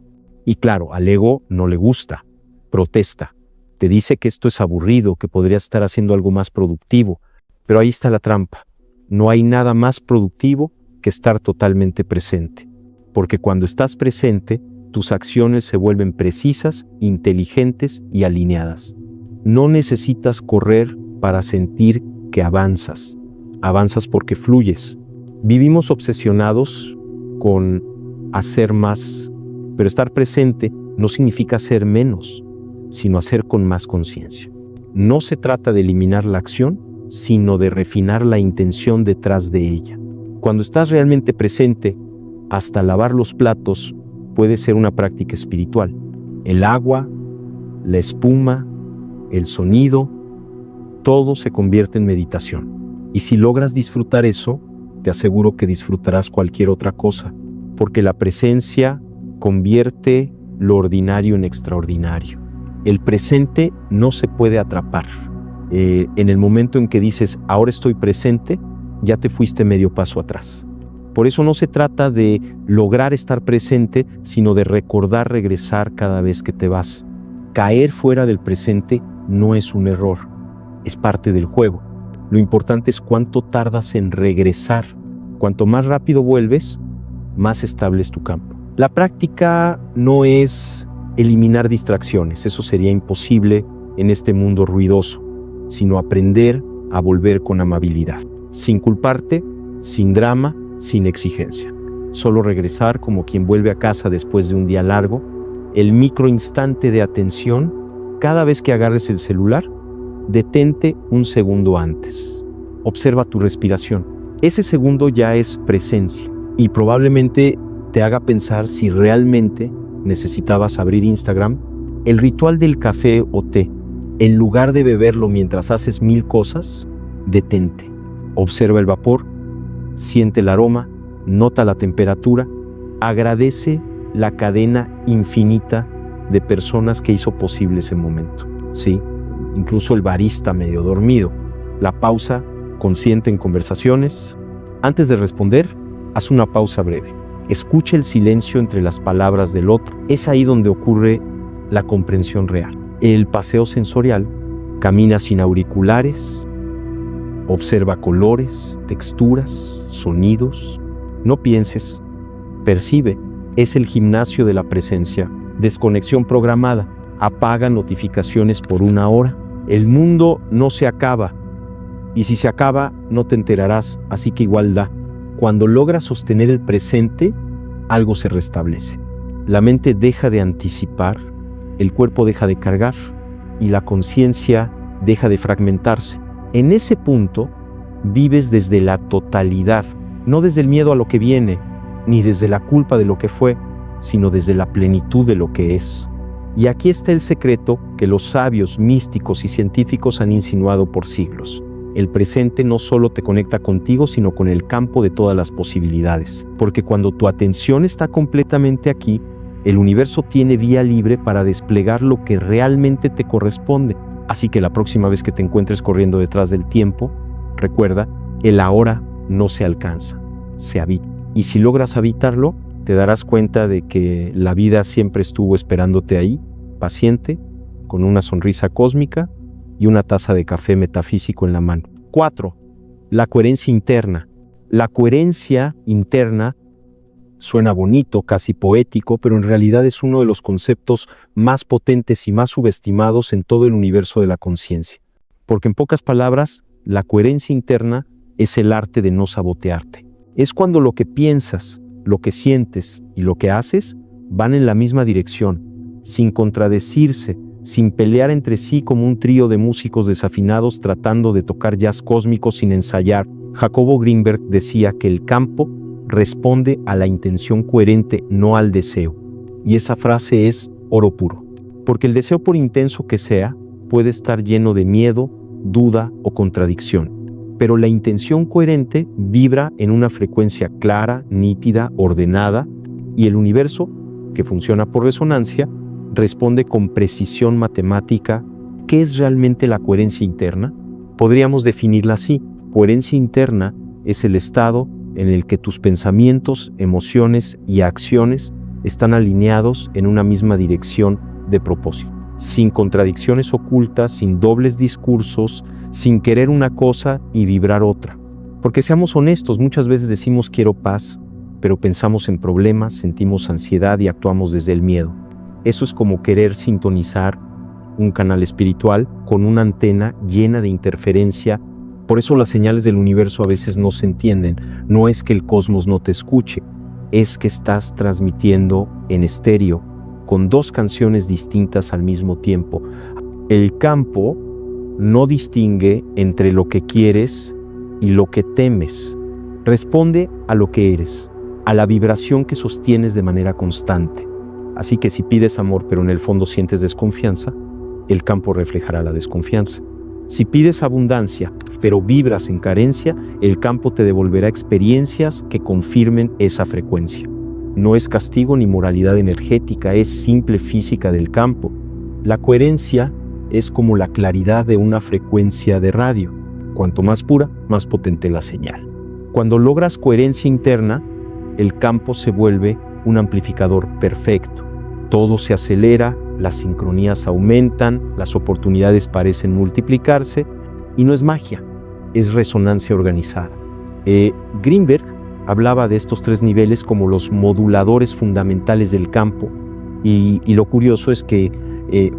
y claro, al ego no le gusta, protesta. Te dice que esto es aburrido, que podrías estar haciendo algo más productivo. Pero ahí está la trampa. No hay nada más productivo que estar totalmente presente. Porque cuando estás presente, tus acciones se vuelven precisas, inteligentes y alineadas. No necesitas correr para sentir que avanzas. Avanzas porque fluyes. Vivimos obsesionados con hacer más, pero estar presente no significa hacer menos, sino hacer con más conciencia. No se trata de eliminar la acción, sino de refinar la intención detrás de ella. Cuando estás realmente presente, hasta lavar los platos puede ser una práctica espiritual. El agua, la espuma, el sonido, todo se convierte en meditación. Y si logras disfrutar eso, te aseguro que disfrutarás cualquier otra cosa, porque la presencia convierte lo ordinario en extraordinario. El presente no se puede atrapar. En el momento en que dices, ahora estoy presente, ya te fuiste medio paso atrás. Por eso no se trata de lograr estar presente, sino de recordar regresar cada vez que te vas. Caer fuera del presente no es un error, es parte del juego. Lo importante es cuánto tardas en regresar. Cuanto más rápido vuelves, más estable es tu campo. La práctica no es eliminar distracciones, eso sería imposible en este mundo ruidoso, sino aprender a volver con amabilidad, sin culparte, sin drama, sin exigencia. Solo regresar como quien vuelve a casa después de un día largo, el microinstante de atención. Cada vez que agarres el celular, detente un segundo antes. Observa tu respiración. Ese segundo ya es presencia y probablemente te haga pensar si realmente necesitabas abrir Instagram. El ritual del café o té, en lugar de beberlo mientras haces 1000 cosas, detente. Observa el vapor, siente el aroma, nota la temperatura, agradece la cadena infinita de personas que hizo posible ese momento. Sí, incluso el barista medio dormido. La pausa consciente en conversaciones. Antes de responder, haz una pausa breve. Escucha el silencio entre las palabras del otro. Es ahí donde ocurre la comprensión real. El paseo sensorial. Camina sin auriculares. Observa colores, texturas, sonidos. No pienses, percibe. Es el gimnasio de la presencia. Desconexión programada. Apaga notificaciones por 1 hora. El mundo no se acaba. Y si se acaba, no te enterarás, así que igual da. Cuando logras sostener el presente, algo se restablece. La mente deja de anticipar, el cuerpo deja de cargar y la conciencia deja de fragmentarse. En ese punto, vives desde la totalidad, no desde el miedo a lo que viene, ni desde la culpa de lo que fue, sino desde la plenitud de lo que es. Y aquí está el secreto que los sabios, místicos y científicos han insinuado por siglos. El presente no solo te conecta contigo, sino con el campo de todas las posibilidades. Porque cuando tu atención está completamente aquí, el universo tiene vía libre para desplegar lo que realmente te corresponde. Así que la próxima vez que te encuentres corriendo detrás del tiempo, recuerda, el ahora no se alcanza, se habita. Y si logras habitarlo, te darás cuenta de que la vida siempre estuvo esperándote ahí, paciente, con una sonrisa cósmica y una taza de café metafísico en la mano. 4. La coherencia interna. La coherencia interna suena bonito, casi poético, pero en realidad es uno de los conceptos más potentes y más subestimados en todo el universo de la conciencia. Porque en pocas palabras, la coherencia interna es el arte de no sabotearte. Es cuando lo que piensas, lo que sientes y lo que haces van en la misma dirección, sin contradecirse, sin pelear entre sí como un trío de músicos desafinados tratando de tocar jazz cósmico sin ensayar. Jacobo Greenberg decía que el campo responde a la intención coherente, no al deseo. Y esa frase es oro puro. Porque el deseo, por intenso que sea, puede estar lleno de miedo, duda o contradicción. Pero la intención coherente vibra en una frecuencia clara, nítida, ordenada, y el universo, que funciona por resonancia, responde con precisión matemática. ¿Qué es realmente la coherencia interna? Podríamos definirla así. Coherencia interna es el estado en el que tus pensamientos, emociones y acciones están alineados en una misma dirección de propósito, sin contradicciones ocultas, sin dobles discursos, sin querer una cosa y vibrar otra. Porque seamos honestos, muchas veces decimos quiero paz, pero pensamos en problemas, sentimos ansiedad y actuamos desde el miedo. Eso es como querer sintonizar un canal espiritual con una antena llena de interferencia. Por eso las señales del universo a veces no se entienden. No es que el cosmos no te escuche, es que estás transmitiendo en estéreo con 2 canciones distintas al mismo tiempo. El campo no distingue entre lo que quieres y lo que temes. Responde a lo que eres, a la vibración que sostienes de manera constante. Así que si pides amor pero en el fondo sientes desconfianza, el campo reflejará la desconfianza. Si pides abundancia pero vibras en carencia, el campo te devolverá experiencias que confirmen esa frecuencia. No es castigo ni moralidad energética, es simple física del campo. La coherencia es como la claridad de una frecuencia de radio. Cuanto más pura, más potente la señal. Cuando logras coherencia interna, el campo se vuelve un amplificador perfecto. Todo se acelera, las sincronías aumentan, las oportunidades parecen multiplicarse y no es magia, es resonancia organizada. Greenberg hablaba de estos 3 niveles como los moduladores fundamentales del campo, y lo curioso es que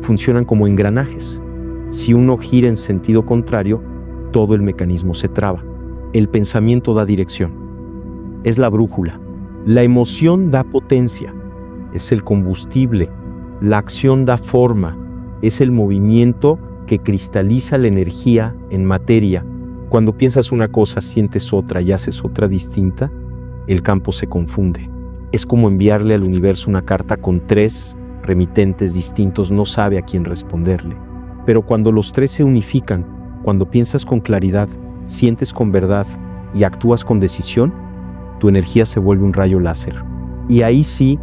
funcionan como engranajes. Si uno gira en sentido contrario, todo el mecanismo se traba. El pensamiento da dirección, es la brújula. La emoción da potencia, es el combustible. La acción da forma, es el movimiento que cristaliza la energía en materia. Cuando piensas una cosa, sientes otra y haces otra distinta, el campo se confunde. Es como enviarle al universo una carta con 3 remitentes distintos, no sabe a quién responderle. Pero cuando los 3 se unifican, cuando piensas con claridad, sientes con verdad y actúas con decisión, tu energía se vuelve un rayo láser. Y ahí sí,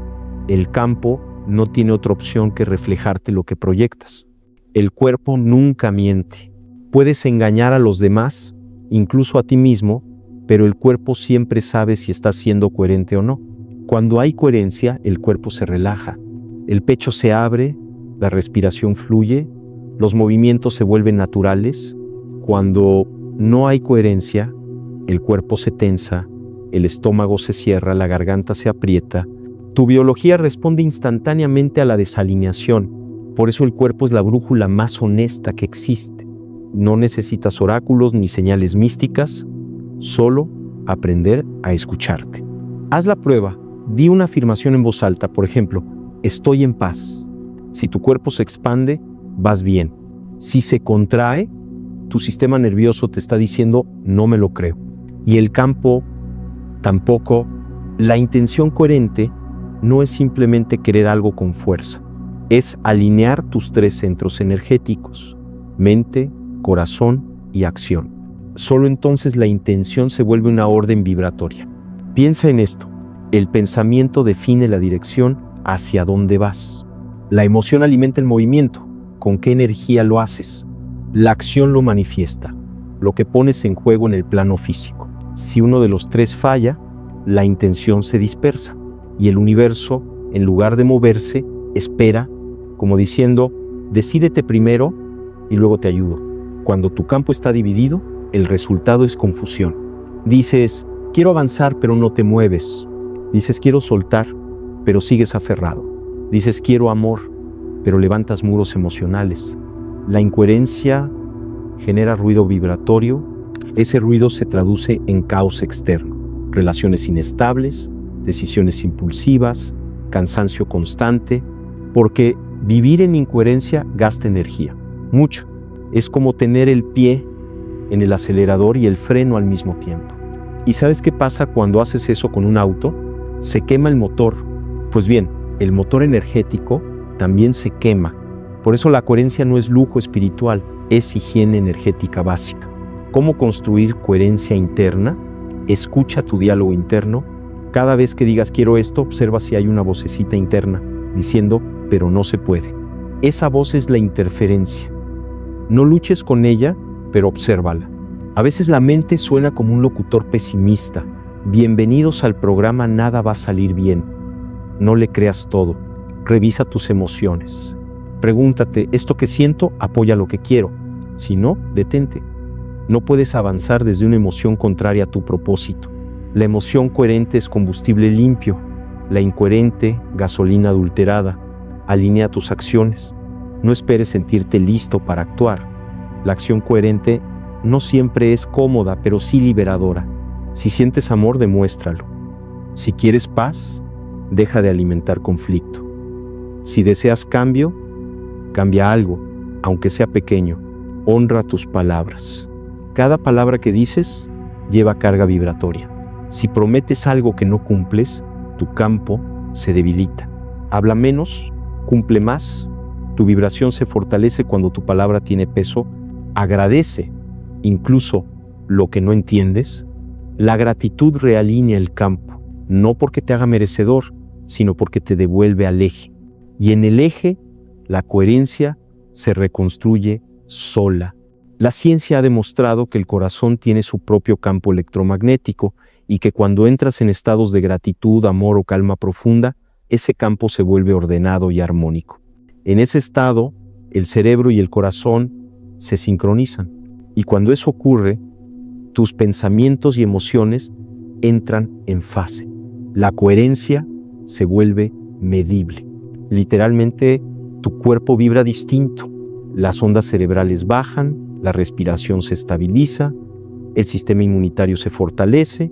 el campo no tiene otra opción que reflejarte lo que proyectas. El cuerpo nunca miente. Puedes engañar a los demás, incluso a ti mismo, pero el cuerpo siempre sabe si estás siendo coherente o no. Cuando hay coherencia, el cuerpo se relaja. El pecho se abre, la respiración fluye, los movimientos se vuelven naturales. Cuando no hay coherencia, el cuerpo se tensa, el estómago se cierra, la garganta se aprieta. Tu biología responde instantáneamente a la desalineación. Por eso el cuerpo es la brújula más honesta que existe. No necesitas oráculos ni señales místicas, solo aprender a escucharte. Haz la prueba, di una afirmación en voz alta, por ejemplo, estoy en paz. Si tu cuerpo se expande, vas bien. Si se contrae, tu sistema nervioso te está diciendo, no me lo creo. Y el campo tampoco. La intención coherente no es simplemente querer algo con fuerza, es alinear tus 3 centros energéticos, mente, corazón y acción. Solo entonces la intención se vuelve una orden vibratoria. Piensa en esto, el pensamiento define la dirección hacia dónde vas. La emoción alimenta el movimiento, con qué energía lo haces. La acción lo manifiesta, lo que pones en juego en el plano físico. Si uno de los 3 falla, la intención se dispersa y el universo, en lugar de moverse, espera, como diciendo, decídete primero y luego te ayudo. Cuando tu campo está dividido, el resultado es confusión. Dices, quiero avanzar, pero no te mueves. Dices, quiero soltar, pero sigues aferrado. Dices, quiero amor, pero levantas muros emocionales. La incoherencia genera ruido vibratorio. Ese ruido se traduce en caos externo, relaciones inestables, decisiones impulsivas, cansancio constante, porque vivir en incoherencia gasta energía, mucha. Es como tener el pie en el acelerador y el freno al mismo tiempo. ¿Y sabes qué pasa cuando haces eso con un auto? Se quema el motor. Pues bien, el motor energético también se quema. Por eso la coherencia no es lujo espiritual, es higiene energética básica. ¿Cómo construir coherencia interna? Escucha tu diálogo interno. Cada vez que digas quiero esto, observa si hay una vocecita interna diciendo, pero no se puede. Esa voz es la interferencia. No luches con ella, pero obsérvala. A veces la mente suena como un locutor pesimista. Bienvenidos al programa Nada va a salir bien. No le creas todo. Revisa tus emociones. Pregúntate, ¿esto que siento apoya lo que quiero? Si no, detente. No puedes avanzar desde una emoción contraria a tu propósito. La emoción coherente es combustible limpio. La incoherente, gasolina adulterada. Alinea tus acciones. No esperes sentirte listo para actuar. La acción coherente no siempre es cómoda, pero sí liberadora. Si sientes amor, demuéstralo. Si quieres paz, deja de alimentar conflicto. Si deseas cambio, cambia algo, aunque sea pequeño. Honra tus palabras. Cada palabra que dices lleva carga vibratoria. Si prometes algo que no cumples, tu campo se debilita. Habla menos, cumple más. Tu vibración se fortalece cuando tu palabra tiene peso. Agradece, incluso lo que no entiendes. La gratitud realinea el campo, no porque te haga merecedor, sino porque te devuelve al eje. Y en el eje, la coherencia se reconstruye sola. La ciencia ha demostrado que el corazón tiene su propio campo electromagnético y que cuando entras en estados de gratitud, amor o calma profunda, ese campo se vuelve ordenado y armónico. En ese estado, el cerebro y el corazón se sincronizan. Y cuando eso ocurre, tus pensamientos y emociones entran en fase. La coherencia se vuelve medible. Literalmente, tu cuerpo vibra distinto. Las ondas cerebrales bajan, la respiración se estabiliza, el sistema inmunitario se fortalece,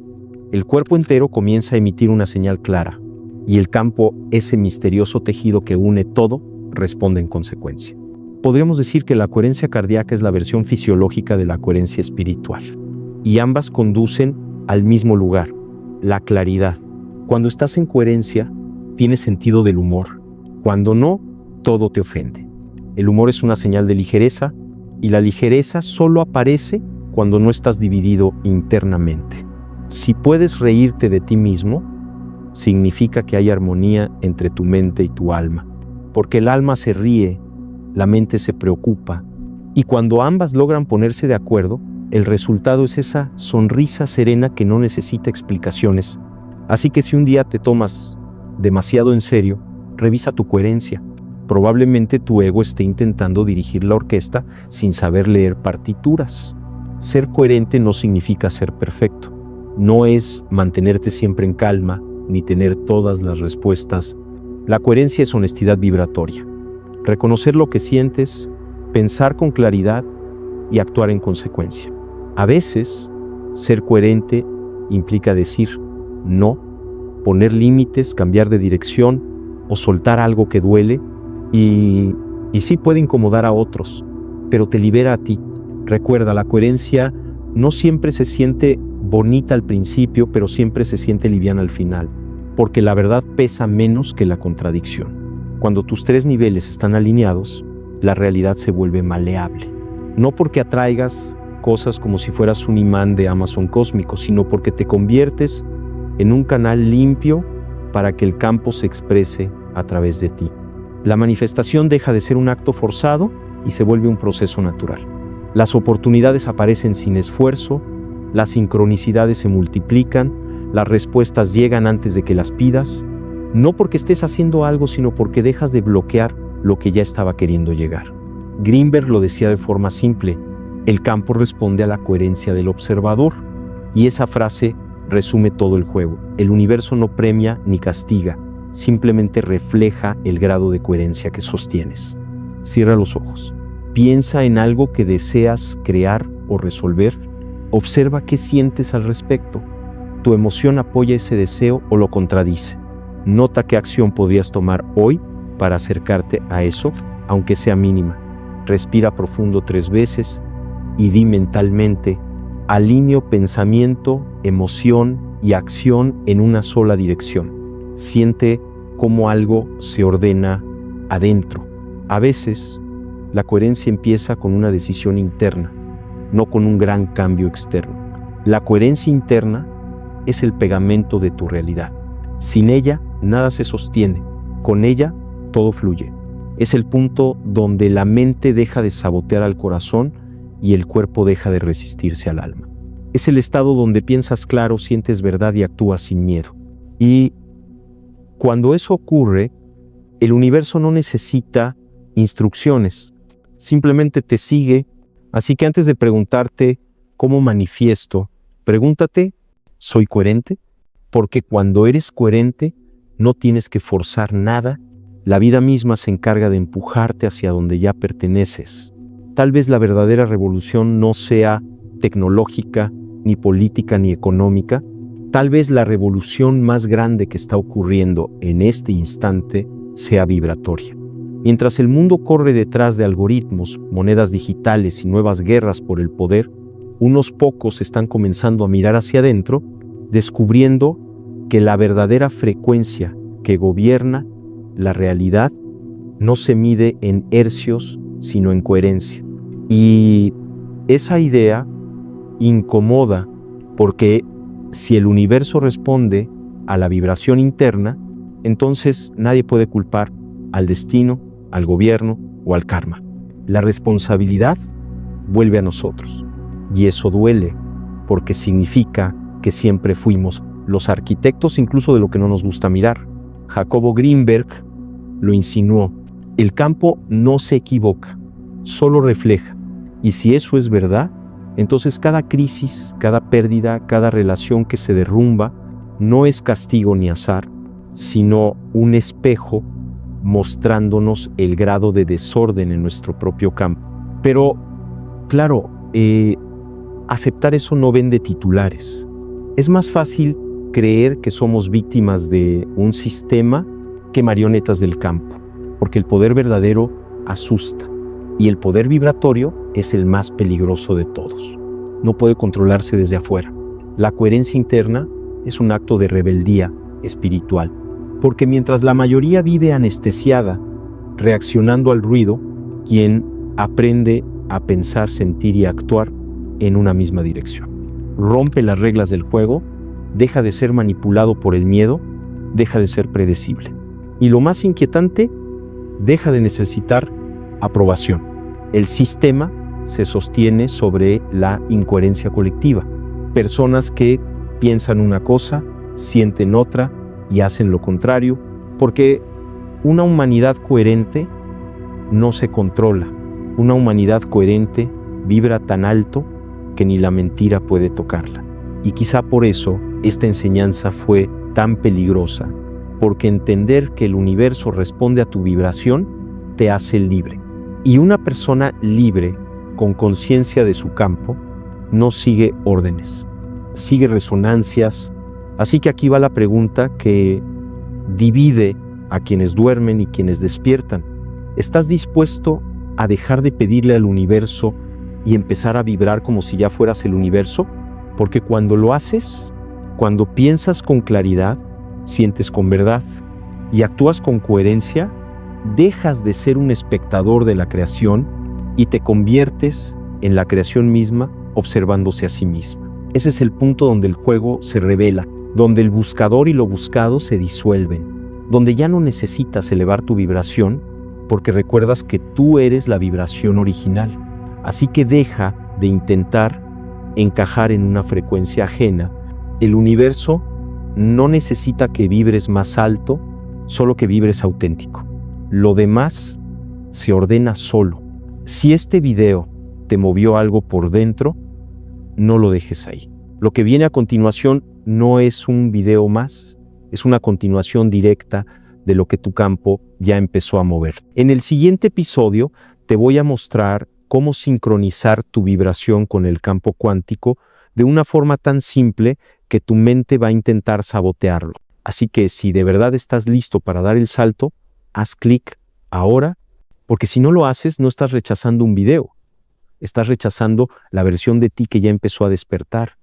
el cuerpo entero comienza a emitir una señal clara y el campo, ese misterioso tejido que une todo, responde en consecuencia. Podríamos decir que la coherencia cardíaca es la versión fisiológica de la coherencia espiritual y ambas conducen al mismo lugar, la claridad. Cuando estás en coherencia, tienes sentido del humor. Cuando no, todo te ofende. El humor es una señal de ligereza y la ligereza solo aparece cuando no estás dividido internamente. Si puedes reírte de ti mismo, significa que hay armonía entre tu mente y tu alma, porque el alma se ríe, la mente se preocupa, y cuando ambas logran ponerse de acuerdo, el resultado es esa sonrisa serena que no necesita explicaciones. Así que si un día te tomas demasiado en serio, revisa tu coherencia. Probablemente tu ego esté intentando dirigir la orquesta sin saber leer partituras. Ser coherente no significa ser perfecto. No es mantenerte siempre en calma, ni tener todas las respuestas. La coherencia es honestidad vibratoria. Reconocer lo que sientes, pensar con claridad y actuar en consecuencia. A veces, ser coherente implica decir no, poner límites, cambiar de dirección o soltar algo que duele y sí puede incomodar a otros, pero te libera a ti. Recuerda, la coherencia no siempre se siente bonita al principio, pero siempre se siente liviana al final, porque la verdad pesa menos que la contradicción. Cuando tus tres niveles están alineados, la realidad se vuelve maleable. No porque atraigas cosas como si fueras un imán de Amazon cósmico, sino porque te conviertes en un canal limpio para que el campo se exprese a través de ti. La manifestación deja de ser un acto forzado y se vuelve un proceso natural. Las oportunidades aparecen sin esfuerzo, las sincronicidades se multiplican, las respuestas llegan antes de que las pidas, no porque estés haciendo algo, sino porque dejas de bloquear lo que ya estaba queriendo llegar. Greenberg lo decía de forma simple: el campo responde a la coherencia del observador. Y esa frase resume todo el juego. El universo no premia ni castiga, simplemente refleja el grado de coherencia que sostienes. Cierra los ojos. Piensa en algo que deseas crear o resolver. Observa qué sientes al respecto. ¿Tu emoción apoya ese deseo o lo contradice? Nota qué acción podrías tomar hoy para acercarte a eso, aunque sea mínima. Respira profundo 3 veces y di mentalmente: alineo pensamiento, emoción y acción en una sola dirección. Siente cómo algo se ordena adentro. A veces, la coherencia empieza con una decisión interna, no con un gran cambio externo. La coherencia interna es el pegamento de tu realidad. Sin ella, nada se sostiene. Con ella, todo fluye. Es el punto donde la mente deja de sabotear al corazón y el cuerpo deja de resistirse al alma. Es el estado donde piensas claro, sientes verdad y actúas sin miedo. Y cuando eso ocurre, el universo no necesita instrucciones, simplemente te sigue. Así que antes de preguntarte cómo manifiesto, pregúntate: ¿soy coherente? Porque cuando eres coherente, no tienes que forzar nada. La vida misma se encarga de empujarte hacia donde ya perteneces. Tal vez la verdadera revolución no sea tecnológica, ni política, ni económica. Tal vez la revolución más grande que está ocurriendo en este instante sea vibratoria. Mientras el mundo corre detrás de algoritmos, monedas digitales y nuevas guerras por el poder, unos pocos están comenzando a mirar hacia adentro, descubriendo que la verdadera frecuencia que gobierna la realidad no se mide en hercios, sino en coherencia. Y esa idea incomoda porque si el universo responde a la vibración interna, entonces nadie puede culpar al destino, al gobierno o al karma. La responsabilidad vuelve a nosotros. Y eso duele, porque significa que siempre fuimos los arquitectos incluso de lo que no nos gusta mirar. Jacobo Greenberg lo insinuó: el campo no se equivoca, solo refleja. Y si eso es verdad, Entonces cada crisis, cada pérdida, cada relación que se derrumba no es castigo ni azar, sino un espejo mostrándonos el grado de desorden en nuestro propio campo. Pero, claro, aceptar eso no vende titulares. Es más fácil creer que somos víctimas de un sistema que marionetas del campo, porque el poder verdadero asusta y el poder vibratorio es el más peligroso de todos. No puede controlarse desde afuera. La coherencia interna es un acto de rebeldía espiritual, porque mientras la mayoría vive anestesiada, reaccionando al ruido, quien aprende a pensar, sentir y actuar en una misma dirección. Rompe las reglas del juego, deja de ser manipulado por el miedo, deja de ser predecible. Y lo más inquietante, deja de necesitar aprobación. El sistema se sostiene sobre la incoherencia colectiva. Personas que piensan una cosa, sienten otra y hacen lo contrario, porque una humanidad coherente no se controla. Una humanidad coherente vibra tan alto que ni la mentira puede tocarla. Y quizá por eso esta enseñanza fue tan peligrosa, porque entender que el universo responde a tu vibración te hace libre. Y una persona libre, con conciencia de su campo, no sigue órdenes, sigue resonancias. Así que aquí va la pregunta que divide a quienes duermen y quienes despiertan. ¿Estás dispuesto a dejar de pedirle al universo y empezar a vibrar como si ya fueras el universo? Porque cuando lo haces, cuando piensas con claridad, sientes con verdad y actúas con coherencia, dejas de ser un espectador de la creación y te conviertes en la creación misma observándose a sí misma. Ese es el punto donde el juego se revela, donde el buscador y lo buscado se disuelven, donde ya no necesitas elevar tu vibración porque recuerdas que tú eres la vibración original. Así que deja de intentar encajar en una frecuencia ajena. El universo no necesita que vibres más alto, solo que vibres auténtico. Lo demás se ordena solo. Si este video te movió algo por dentro, no lo dejes ahí. Lo que viene a continuación no es un video más, es una continuación directa de lo que tu campo ya empezó a mover. En el siguiente episodio te voy a mostrar cómo sincronizar tu vibración con el campo cuántico de una forma tan simple que tu mente va a intentar sabotearlo. Así que si de verdad estás listo para dar el salto, haz clic ahora, porque si no lo haces, no estás rechazando un video, estás rechazando la versión de ti que ya empezó a despertar.